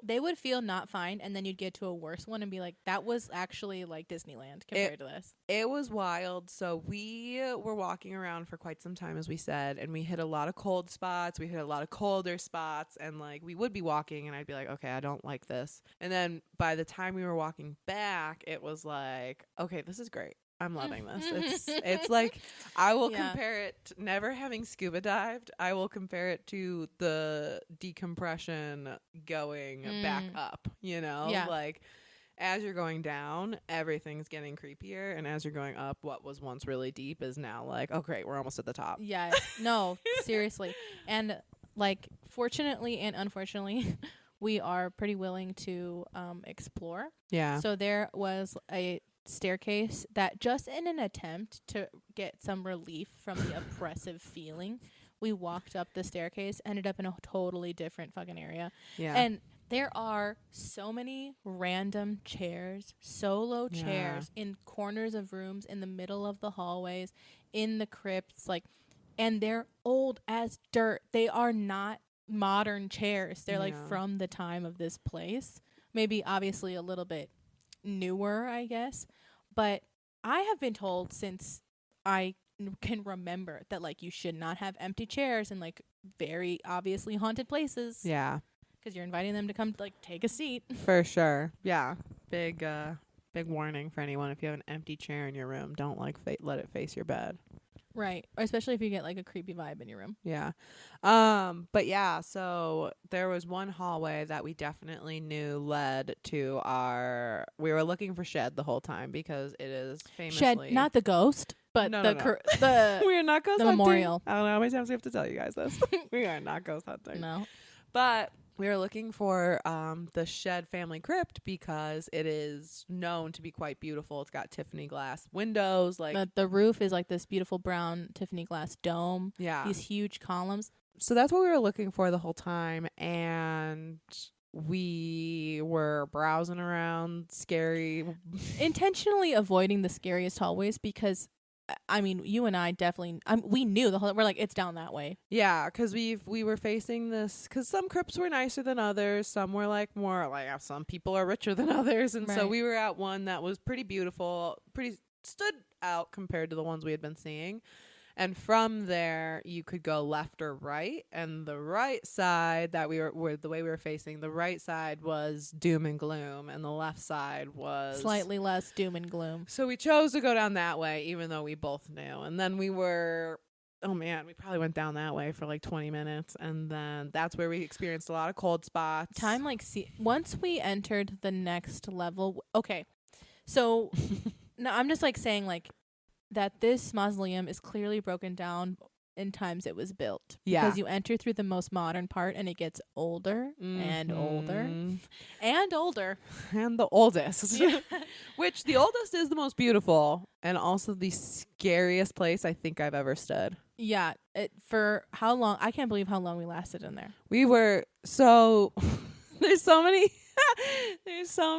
They would feel not fine, and then you'd get to a worse one and be like, that was actually like Disneyland compared to this. It was wild. So we were walking around for quite some time, as we said, and we hit a lot of cold spots. We hit a lot of colder spots, and like we would be walking, and I'd be like, okay, I don't like this. And then by the time we were walking back, it was like, okay, this is great. I'm loving this. It's like, I will compare it, never having scuba dived, I will compare it to the decompression going back up, like as you're going down, everything's getting creepier. And as you're going up, what was once really deep is now like, oh great, we're almost at the top. Yeah, no, seriously. And like, fortunately and unfortunately, we are pretty willing to explore. Yeah. So there was a staircase that, just in an attempt to get some relief from the oppressive feeling, we walked up the staircase, ended up in a totally different fucking area. Yeah. And there are so many random chairs, solo chairs in corners of rooms, in the middle of the hallways, in the crypts, like, and they're old as dirt. They are not modern chairs. They're like from the time of this place. Maybe obviously a little bit newer, I guess, but I have been told since I can remember that like you should not have empty chairs in like very obviously haunted places. Yeah, because you're inviting them to come like take a seat. For sure. Yeah, big warning for anyone: if you have an empty chair in your room, don't like let it face your bed. Right. Or especially if you get like a creepy vibe in your room. Yeah. But yeah, so there was one hallway that we definitely knew led to we were looking for Shed the whole time, because it is famously Shed, not the ghost, but the we are not ghost hunting. Memorial. I don't know how many times we have to tell you guys this. We are not ghost hunting. No. But we were looking for the Shed family crypt because it is known to be quite beautiful. It's got Tiffany glass windows. Like the roof is like this beautiful brown Tiffany glass dome. Yeah. These huge columns. So that's what we were looking for the whole time, and we were browsing around scary, intentionally avoiding the scariest hallways because I mean, you and I definitely we knew the whole, we're like, it's down that way. Yeah, because we were facing this, because some crypts were nicer than others, some were like more like, some people are richer than others, and so we were at one that was pretty beautiful, pretty stood out compared to the ones we had been seeing. And from there, you could go left or right. And the right side that we were the way we were facing, the right side was doom and gloom. And the left side was slightly less doom and gloom. So we chose to go down that way, even though we both knew. And then we probably went down that way for like 20 minutes. And then that's where we experienced a lot of cold spots. Once we entered the next level. Okay. So no, I'm just like saying like, that this mausoleum is clearly broken down in times it was built. Yeah. Because you enter through the most modern part and it gets older and older and older. And the oldest. Yeah. Which the oldest is the most beautiful and also the scariest place I think I've ever stood. Yeah. For how long? I can't believe how long we lasted in there. We were so... There's so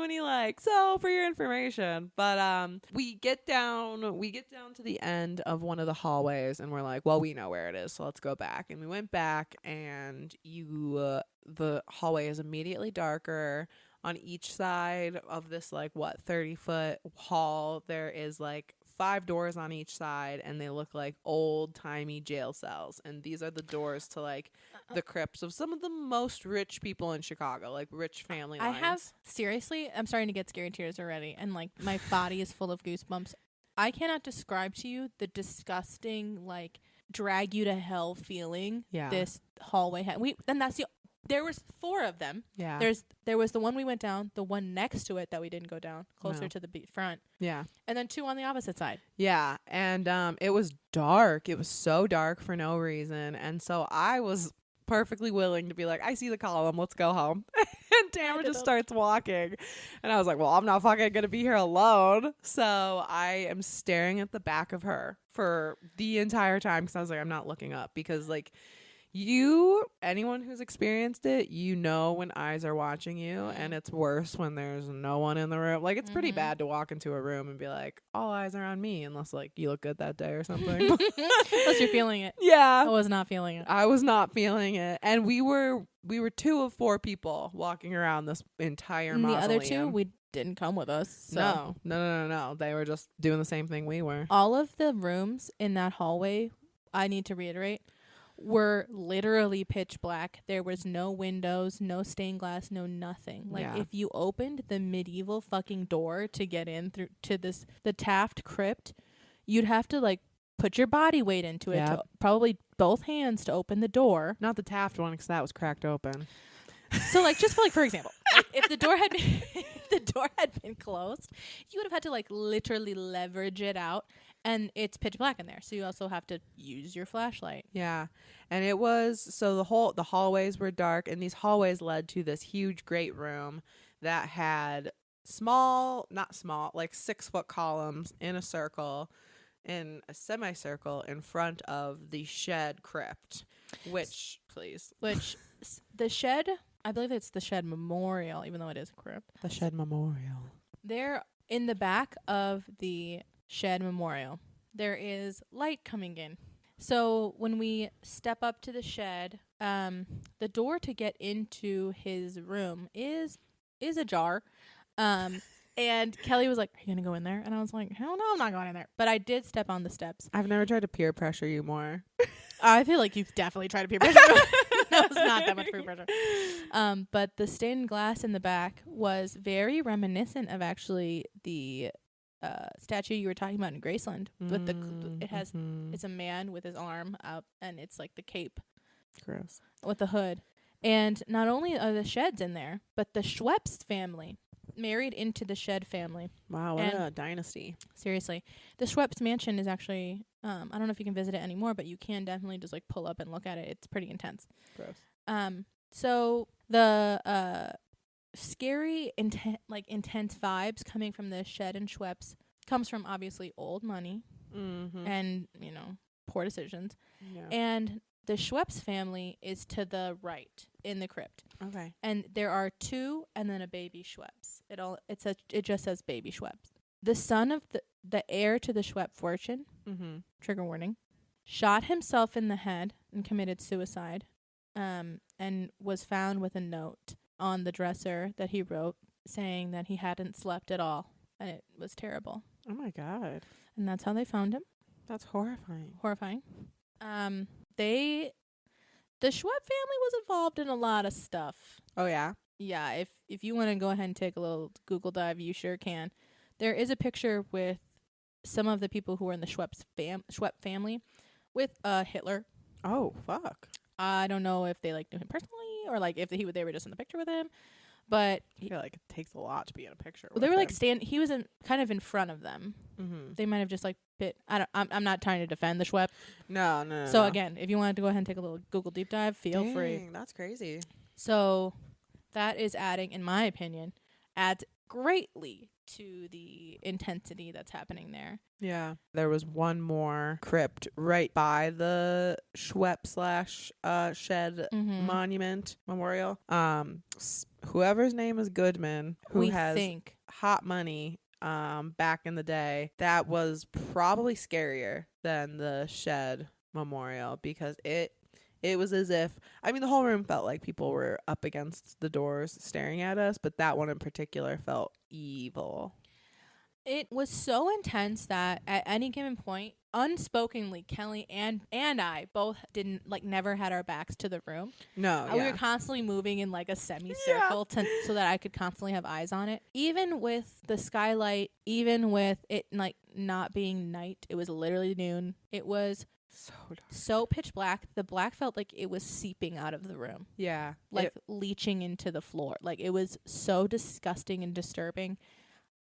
many like, so for your information, but we get down to the end of one of the hallways and we're like, well, we know where it is, so let's go back. And we went back, and the hallway is immediately darker. On each side of this 30-foot hall, there is 5 doors on each side, and they look like old-timey jail cells. And these are the doors to the crypts of some of the most rich people in Chicago, rich family lines. I'm starting to get scary tears already, and my body is full of goosebumps. I cannot describe to you the disgusting drag you to hell feeling this hallway had. There was 4 of them. Yeah. There was the one we went down, the one next to it that we didn't go down, closer to the front. Yeah. And then 2 on the opposite side. Yeah. And it was dark. It was so dark for no reason. And so I was perfectly willing to be like, I see the column, let's go home. And Tamara just starts walking. And I was like, well, I'm not fucking going to be here alone. So I am staring at the back of her for the entire time, because I was like, I'm not looking up, because anyone who's experienced it, when eyes are watching you, and it's worse when there's no one in the room. It's pretty bad to walk into a room and be like, all eyes are on me, unless you look good that day or something. Unless you're feeling it. Yeah. I was not feeling it. I was not feeling it. And we were 2 of 4 people walking around this entire mausoleum. The other 2, we didn't come with us. So. No. They were just doing the same thing we were. All of the rooms in that hallway, I need to reiterate, were literally pitch black. There was no windows, no stained glass, no nothing. If you opened the medieval fucking door to get in through to the Taft crypt, you'd have to put your body weight into it, to probably both hands to open the door. Not the Taft one, because that was cracked open. So just for example, if the door had been closed, you would have had to literally leverage it out. And it's pitch black in there, so you also have to use your flashlight. Yeah. And it was, so the hallways were dark, and these hallways led to this huge great room that had 6-foot columns in a circle, in a semicircle in front of the shed crypt, which the shed, I believe it's the shed memorial, even though it is a crypt. The shed memorial. There in the back of the shed memorial, there is light coming in. So when we step up to the shed, the door to get into his room is ajar. And Kelly was like, "Are you gonna go in there?" And I was like, "Hell no, I'm not going in there." But I did step on the steps. I've never tried to peer pressure you more. I feel like you've definitely tried to peer pressure. No, it's not that much peer pressure. But the stained glass in the back was very reminiscent of actually the statue you were talking about in Graceland. With it's a man with his arm out, and it's the cape. Gross. With the hood. And not only are the sheds in there, but the Schweppes family married into the Shed family. Wow, what a dynasty. Seriously. The Schweppes mansion is actually, I don't know if you can visit it anymore, but you can definitely just pull up and look at it. It's pretty intense. Gross. So the scary, intense vibes coming from the Shed and Schweppes comes from obviously old money and, poor decisions. Yeah. And the Schweppes family is to the right in the crypt. Okay. And there are 2 and then a baby Schweppes. It just says baby Schweppes. The son of the heir to the Schweppe fortune, trigger warning, shot himself in the head and committed suicide, and was found with a note on the dresser that he wrote saying that he hadn't slept at all, and it was terrible. Oh my God. And that's how they found him. That's horrifying. Horrifying. The Schweppe family was involved in a lot of stuff. Oh yeah. Yeah, if you want to go ahead and take a little Google dive, you sure can. There is a picture with some of the people who were in the Schweppe family with Hitler. Oh fuck. I don't know if they knew him personally or if they were just in the picture with him, but I feel like it takes a lot to be in a picture. They were he was kind of in front of them. Mm-hmm. They might have just bit. I'm not trying to defend the Schweppe. No. So again, if you wanted to go ahead and take a little Google deep dive, feel free. That's crazy. So that is in my opinion, adds greatly to the intensity that's happening there. Yeah. There was one more crypt right by the Schweppe / shed monument memorial. Whoever's name is Goodman, who has hot money back in the day, that was probably scarier than the shed memorial because it was as if, the whole room felt like people were up against the doors staring at us, but that one in particular felt evil. It was so intense that at any given point, unspokenly, Kelly and I both never had our backs to the room. No, we were constantly moving in a semicircle so that I could constantly have eyes on it. Even with the skylight, even with it not being night, it was literally noon. It was so dark. So pitch black. The black felt like it was seeping out of the room. Yeah. Leaching into the floor. It was so disgusting and disturbing.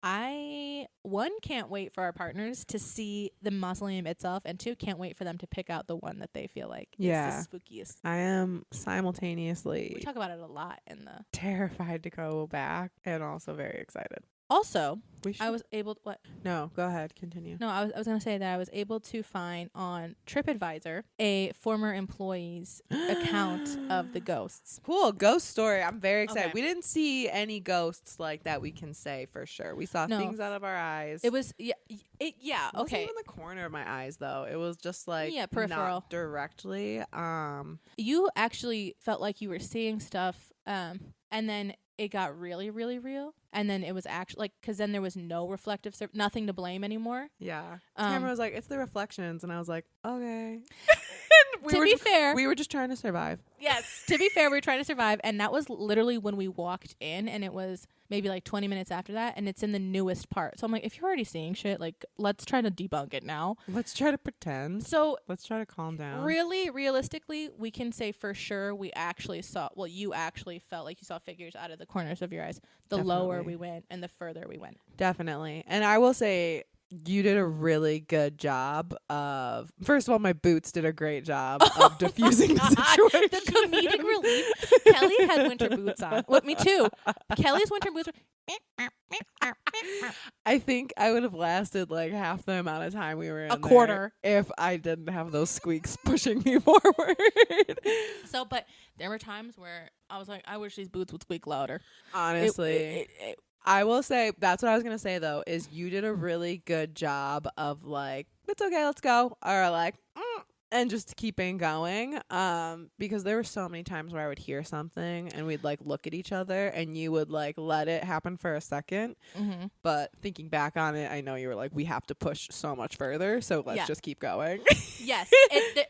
I, 1, can't wait for our partners to see the mausoleum itself, and 2, can't wait for them to pick out the one that they feel like is the spookiest. I am simultaneously... We talk about it a lot in the... terrified to go back and also very excited. Also, I was able to... What? No, go ahead. Continue. No, I was going to say that I was able to find on TripAdvisor a former employee's account of the ghosts. Cool. Ghost story. I'm very excited. Okay. We didn't see any ghosts like that we can say for sure. We saw things out of our eyes. It was... Yeah. Okay. It wasn't even the corner of my eyes, though. It was just peripheral. Not directly. You actually felt like you were seeing stuff, and then... it got really, really real. And then it was actually because then there was no reflective, nothing to blame anymore. Yeah. Camera was like, it's the reflections. And I was like, okay. To be fair, we were just trying to survive. Yes. To be fair, we were trying to survive. And that was literally when we walked in. And it was maybe 20 minutes after that. And it's in the newest part. So I'm like, if you're already seeing shit, let's try to debunk it now. Let's try to pretend. So let's try to calm down. Really, realistically, we can say for sure we actually saw, you actually felt like you saw figures out of the corners of your eyes. The lower we went and the further we went. Definitely. And I will say, you did a really good job of... First of all, my boots did a great job of diffusing the situation. The comedic relief. Kelly had winter boots on. Well, me too. Kelly's winter boots were... I think I would have lasted half the amount of time we were in a quarter if I didn't have those squeaks pushing me forward. But there were times where I was like, I wish these boots would squeak louder. Honestly. I will say, that's what I was going to say, though, is you did a really good job of, it's okay, let's go. Or, and just keeping going. Because there were so many times where I would hear something and we'd, look at each other and you would, let it happen for a second. Mm-hmm. But thinking back on it, I know you were like, we have to push so much further, so let's just keep going. Yes.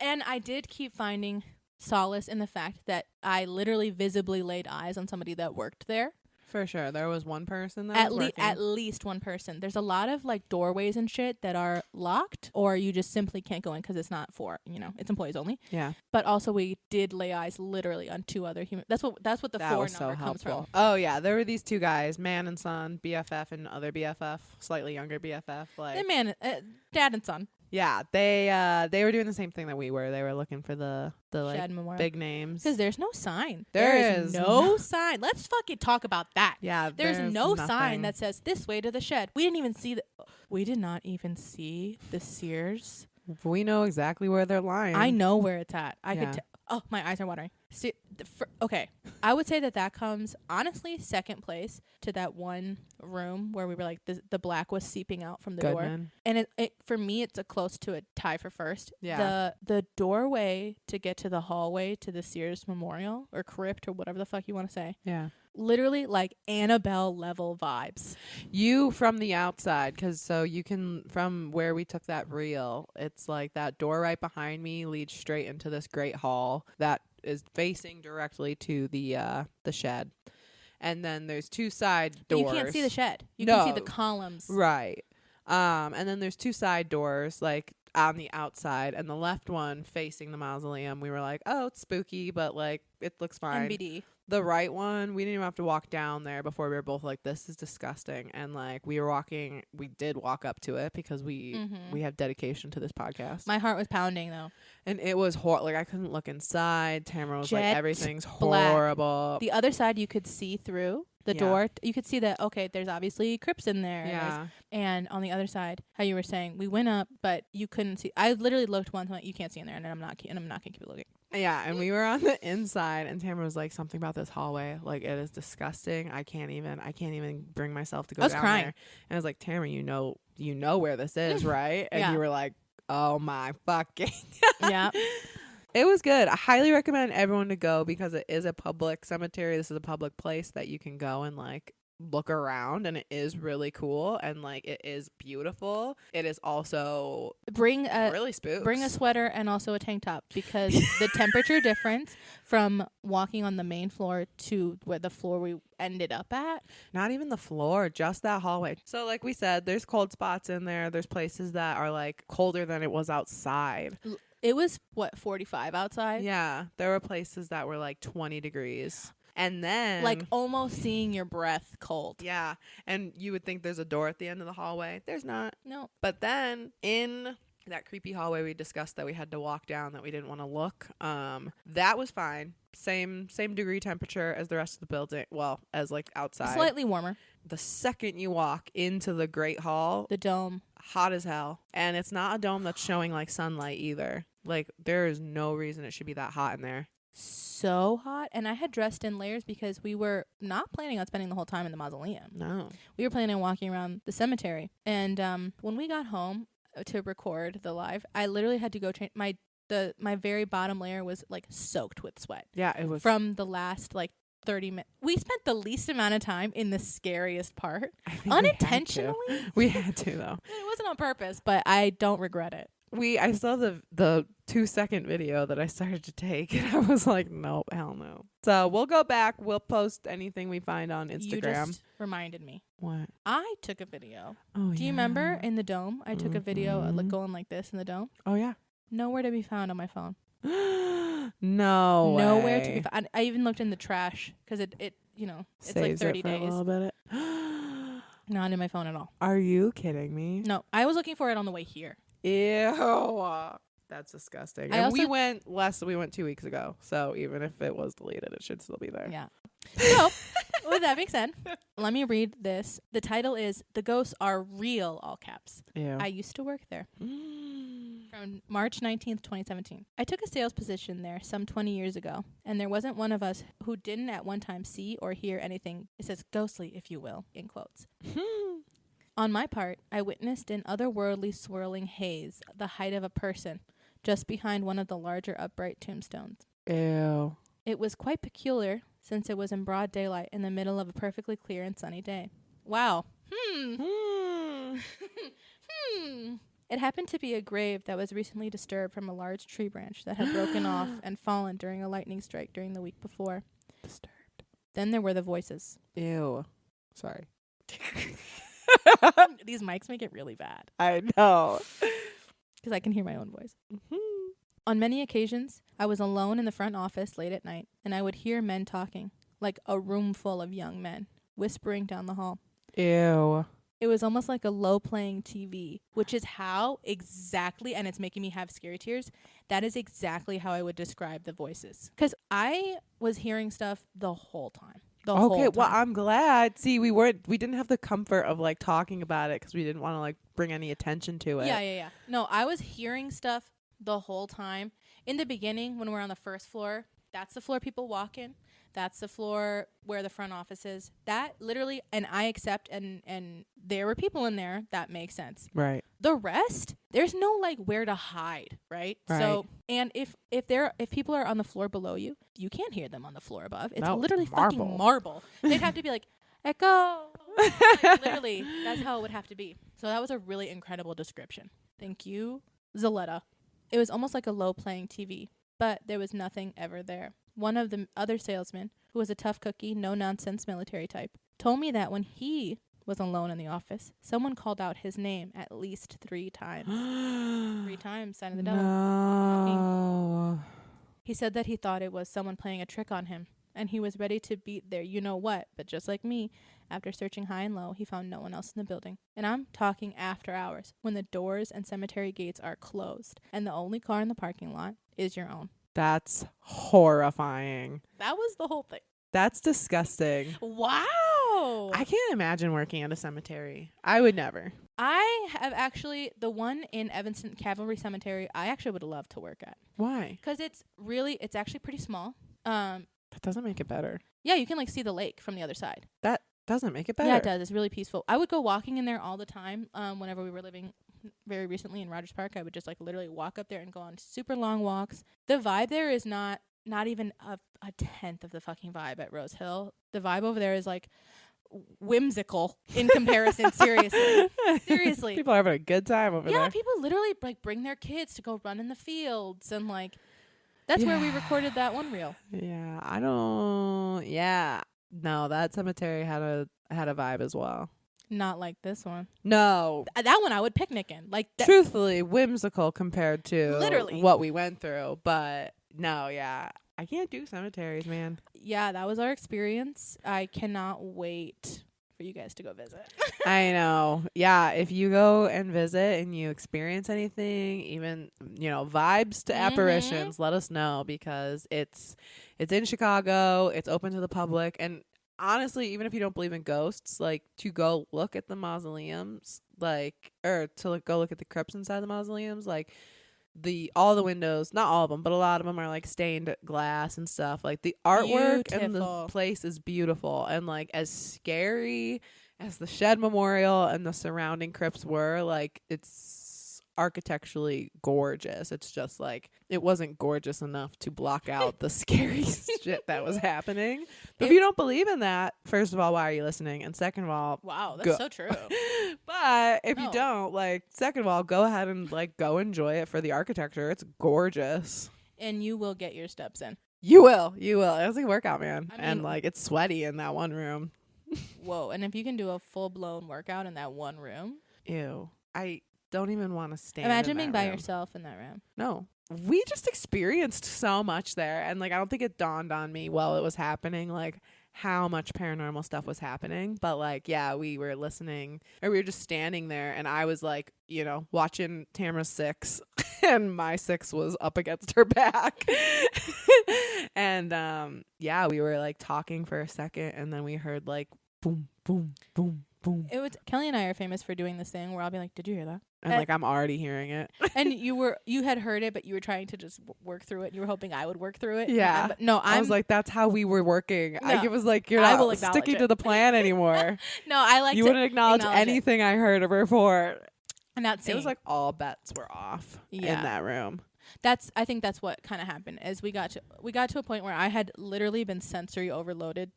And I did keep finding solace in the fact that I literally visibly laid eyes on somebody that worked there. For sure. There was one person that was working. At least one person. There's a lot of doorways and shit that are locked or you just simply can't go in because it's not for, it's employees only. Yeah. But also we did lay eyes literally on 2 other humans. That's what the 4 number comes from. Oh yeah. There were these 2 guys, man and son, BFF and other BFF, slightly younger BFF. Dad and son. Yeah, they were doing the same thing that we were. They were looking for the big names. Because there's no sign. There is no sign. Let's fucking talk about that. Yeah, there's no sign that says this way to the shed. We didn't even see We did not even see the Sears We know exactly where they're lying. I know where it's at. I Yeah. could. Oh, my eyes are watering. See, okay, I would say that comes honestly second place to that one room where we were like the black was seeping out from the door, Goodman. and it for me it's a close to a tie for first. Yeah. The doorway to get to the hallway to the Sears Memorial or crypt or whatever the fuck you want to say. Yeah. Literally like Annabelle level vibes. You from the outside, because so you can, from where we took that reel, it's like that door right behind me leads straight into this great hall that is facing directly to the shed. And then there's two side doors. You can't see the shed. You can see the No. columns. Right. And then there's two side doors, like on the outside, and the left one facing the mausoleum. We were like, oh, it's spooky, but like it looks fine. NBD. The right one, we didn't even have to walk down there before we were both like, this is disgusting. And like we did walk up to it because we have dedication to this podcast. My heart was pounding though. And it was like I couldn't look inside. Tamara was like, Jet everything's black. horrible. The other side you could see through the door. You could see that, okay, there's obviously crypts in there. Yeah. And on the other side, how you were saying, we went up, but you couldn't see. I literally looked once, I'm like, you can't see in there, and I'm not gonna keep looking. Yeah, and we were on the inside, and Tamara was like, something about this hallway, like it is disgusting. I can't even bring myself to go down crying. there. And I was like, Tamara, you know where this is, right? And Yeah. you were like, oh my fucking. Yeah. It was good. I highly recommend everyone to go because it is a public cemetery. This is a public place that you can go and like look around, and it is really cool, and like it is beautiful. It is also really spooky. Bring a sweater and also a tank top, because the temperature difference from walking on the main floor to where the floor we ended up at. Not even the floor, just that hallway. So like we said, there's cold spots in there. There's places that are like colder than it was outside. It was 45 outside? Yeah, there were places that were like 20 degrees. And then like almost seeing your breath cold. Yeah. And you would think there's a door at the end of the hallway. There's not. No. But then in that creepy hallway we discussed that we had to walk down, that we didn't want to look, that was fine. Same degree temperature as the rest of the building. Well, as like outside. Slightly warmer. The second you walk into the Great Hall, the dome, hot as hell. And it's not a dome that's showing like sunlight either. Like there is no reason it should be that hot in there. So hot. And I had dressed in layers because we were not planning on spending the whole time in the mausoleum. No. We were planning on walking around the cemetery. And when we got home to record the live, I literally had to go change my very bottom layer was like soaked with sweat. Yeah, it was from the last like 30 minutes. We spent the least amount of time in the scariest part. Unintentionally. We had to though. It wasn't on purpose, but I don't regret it. I saw the 2-second video that I started to take, and I was like, nope, hell no. So we'll go back. We'll post anything we find on Instagram. You just reminded me. What? I took a video. Oh, Do you remember in the dome? I took a video going like this in the dome. Oh, yeah. Nowhere to be found on my phone. No way. Nowhere to be found. I even looked in the trash because it it's like 30 days. A little bit. Not in my phone at all. Are you kidding me? No, I was looking for it on the way here. Ew. That's disgusting. And we went 2 weeks ago. So even if it was deleted, it should still be there. Yeah. So, with that being said, let me read this. The title is "The Ghosts Are Real," all caps. Ew. I used to work there. From March 19th, 2017. I took a sales position there some 20 years ago, and there wasn't one of us who didn't at one time see or hear anything, it says ghostly, if you will, in quotes. On my part, I witnessed an otherworldly swirling haze, the height of a person, just behind one of the larger upright tombstones. Ew. It was quite peculiar, since it was in broad daylight in the middle of a perfectly clear and sunny day. Wow. It happened to be a grave that was recently disturbed from a large tree branch that had broken off and fallen during a lightning strike during the week before. Disturbed. Then there were the voices. Ew. Sorry. These mics make it really bad. I know. Because I can hear my own voice. On many occasions, I was alone in the front office late at night, and I would hear men talking, like a room full of young men, whispering down the hall. Ew. It was almost like a low-playing TV, which is how exactly, and it's making me have scary tears, that is exactly how I would describe the voices. Because I was hearing stuff the whole time. the whole time. Well, I'm glad. See, we didn't have the comfort of like talking about it because we didn't want to like bring any attention to it. Yeah. No, I was hearing stuff the whole time. In the beginning, when we're on the first floor, that's the floor people walk in. That's the floor where the front office is. That literally, and I accept, and there were people in there. That makes sense. Right. The rest, there's no like where to hide, right? So, and if people are on the floor below you, you can't hear them on the floor above. It's literally fucking marble. They'd have to be like, echo. Like, literally, that's how it would have to be. So that was a really incredible description. Thank you, Zaletta. It was almost like a low-playing TV, but there was nothing ever there. One of the other salesmen, who was a tough cookie, no-nonsense military type, told me that when he was alone in the office, someone called out his name at least 3 times. 3 times, sign of the devil. No. He said that he thought it was someone playing a trick on him, and he was ready to beat their you-know-what, but just like me, after searching high and low, he found no one else in the building. And I'm talking after hours, when the doors and cemetery gates are closed, and the only car in the parking lot is your own. That's horrifying. That was the whole thing. That's disgusting. Wow. I can't imagine working at a cemetery. I would never. I have actually, the one in Evanston Cavalry Cemetery, I actually would love to work at. Why? Because it's actually pretty small. That doesn't make it better. Yeah, you can like see the lake from the other side. That doesn't make it better. Yeah, it does. It's really peaceful. I would go walking in there all the time. Whenever we were living very recently in Rogers Park, I would just like literally walk up there and go on super long walks. The vibe there is not even a tenth of the fucking vibe at Rose Hill. The vibe over there is like whimsical in comparison. Seriously. People are having a good time over there. Yeah, people literally like bring their kids to go run in the fields, and like that's where we recorded that one reel. Yeah, no, that cemetery had a vibe as well. Not like this one. No. That one I would picnic in. Like truthfully whimsical compared to literally what we went through. But no, yeah. I can't do cemeteries, man. Yeah, that was our experience. I cannot wait for you guys to go visit. I know. Yeah, if you go and visit and you experience anything, even, vibes to apparitions, let us know, because it's in Chicago. It's open to the public, and honestly, even if you don't believe in ghosts, like to go look at the mausoleums, or to go look at the crypts inside the mausoleums, like all the windows, not all of them, but a lot of them are like stained glass and stuff. Like the artwork and the place is beautiful, and like as scary as the Shed Memorial and the surrounding crypts were, like it's architecturally gorgeous. It's just like it wasn't gorgeous enough to block out the scary shit that was happening. But if you don't believe in that, first of all, why are you listening? And second of all, wow, that's so true. But if you don't, second of all, go ahead and go enjoy it for the architecture. It's gorgeous. And you will get your steps in. You will. It was like a workout, man. And it's sweaty in that one room. Whoa. And if you can do a full-blown workout in that one room. Ew. I don't even want to stand. Imagine being by yourself in that room. No. We just experienced so much there, and I don't think it dawned on me while it was happening how much paranormal stuff was happening. But we were listening, or we were just standing there, and I was watching Tamara's 6 and my 6 was up against her back. And we were talking for a second, and then we heard boom, boom, boom, boom. It was Kelly and I are famous for doing this thing where I'll be like, did you hear that? And I'm already hearing it. And you had heard it, but you were trying to just work through it. You were hoping I would work through it. Yeah. I was like, that's how we were working. No, I was like, you're not sticking to the plan anymore. No, I like you wouldn't acknowledge anything I heard before. I'm not saying. It was all bets were off in that room. I think that's what kind of happened is we got to a point where I had literally been sensory overloaded,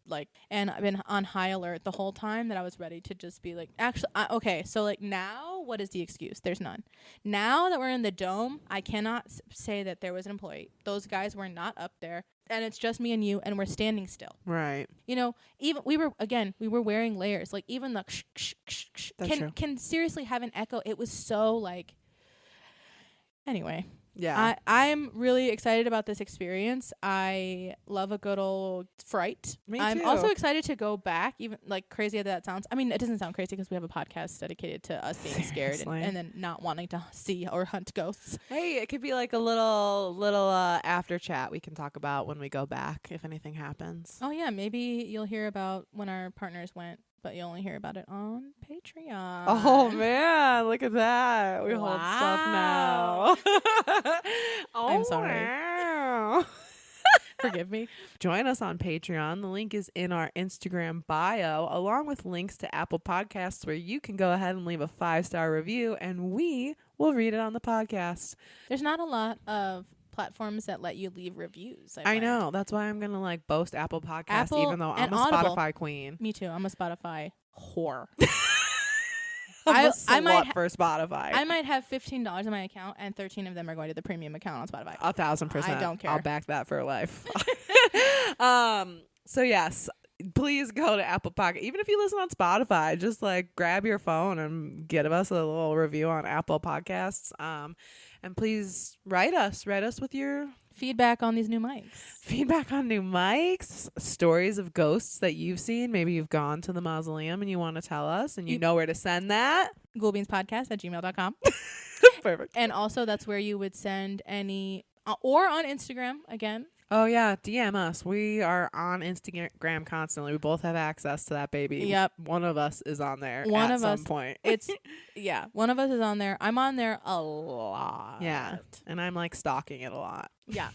and I've been on high alert the whole time, that I was ready to just be actually, okay, so now what is the excuse? There's none. Now that we're in the dome, I cannot say that there was an employee. Those guys were not up there, and it's just me and you, and we're standing still. Right. Even we were wearing layers. Even the can seriously have an echo. It was so anyway. Yeah. I'm really excited about this experience. I love a good old fright. Me I'm too. also excited to go back, even like crazy as that sounds. I mean, it doesn't sound crazy because we have a podcast dedicated to us being scared and then not wanting to see or hunt ghosts. Hey, it could be like a little after chat we can talk about when we go back if anything happens. Oh yeah, maybe you'll hear about when our partners went, but you'll only hear about it on Patreon. Oh man, look at that. We hold stuff now. I'm sorry. Wow. Forgive me. Join us on Patreon. The link is in our Instagram bio, along with links to Apple Podcasts where you can go ahead and leave a 5-star review and we will read it on the podcast. There's not a lot of platforms that let you leave reviews. I know. That's why I'm going to like boast Apple Podcasts, Apple even though I'm and a Audible. Spotify queen. Me too. I'm a Spotify whore. I'm a I might slut for Spotify. I might have $15 in my account, and 13 of them are going to the premium account on Spotify. 1,000%. I don't care. I'll back that for life. So yes, please go to Apple Podcast. Even if you listen on Spotify, just like grab your phone and give us a little review on Apple Podcasts. And please write us with your Feedback on these new mics. feedback on new mics, stories of ghosts that you've seen. Maybe you've gone to the Mausoleum and you want to tell us and you know where to send that. ghoulbeanspodcast@gmail.com. Perfect. And also that's where you would send any, or on Instagram, again. Oh yeah, DM us. We are on Instagram constantly. We both have access to that baby. Yep. One of us is on there One at of some us- point. One of us is on there. I'm on there a lot. Yeah. And I'm like stalking it a lot. Yeah.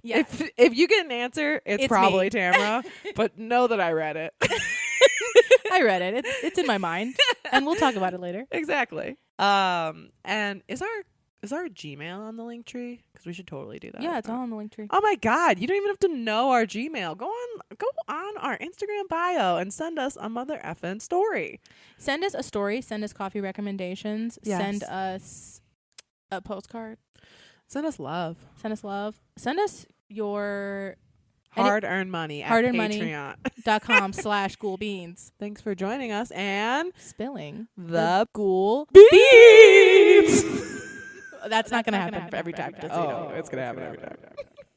If you get an answer, it's probably me. Tamara, but know that I read it. I read it. It's in my mind, and we'll talk about it later. Exactly. And is our Gmail on the link tree? Because we should totally do that. Yeah, it's all on the link tree. Oh my God, you don't even have to know our Gmail. Go on our Instagram bio and send us a mother effing story. Send us a story. Send us coffee recommendations. Yes. Send us a postcard. Send us love. Send us love. Send us your Hard-earned money at Patreon. patreon.com/ghoulbeans. Thanks for joining us and Spilling the ghoul beans. That's not going to happen every time. Oh, it's going to happen every time.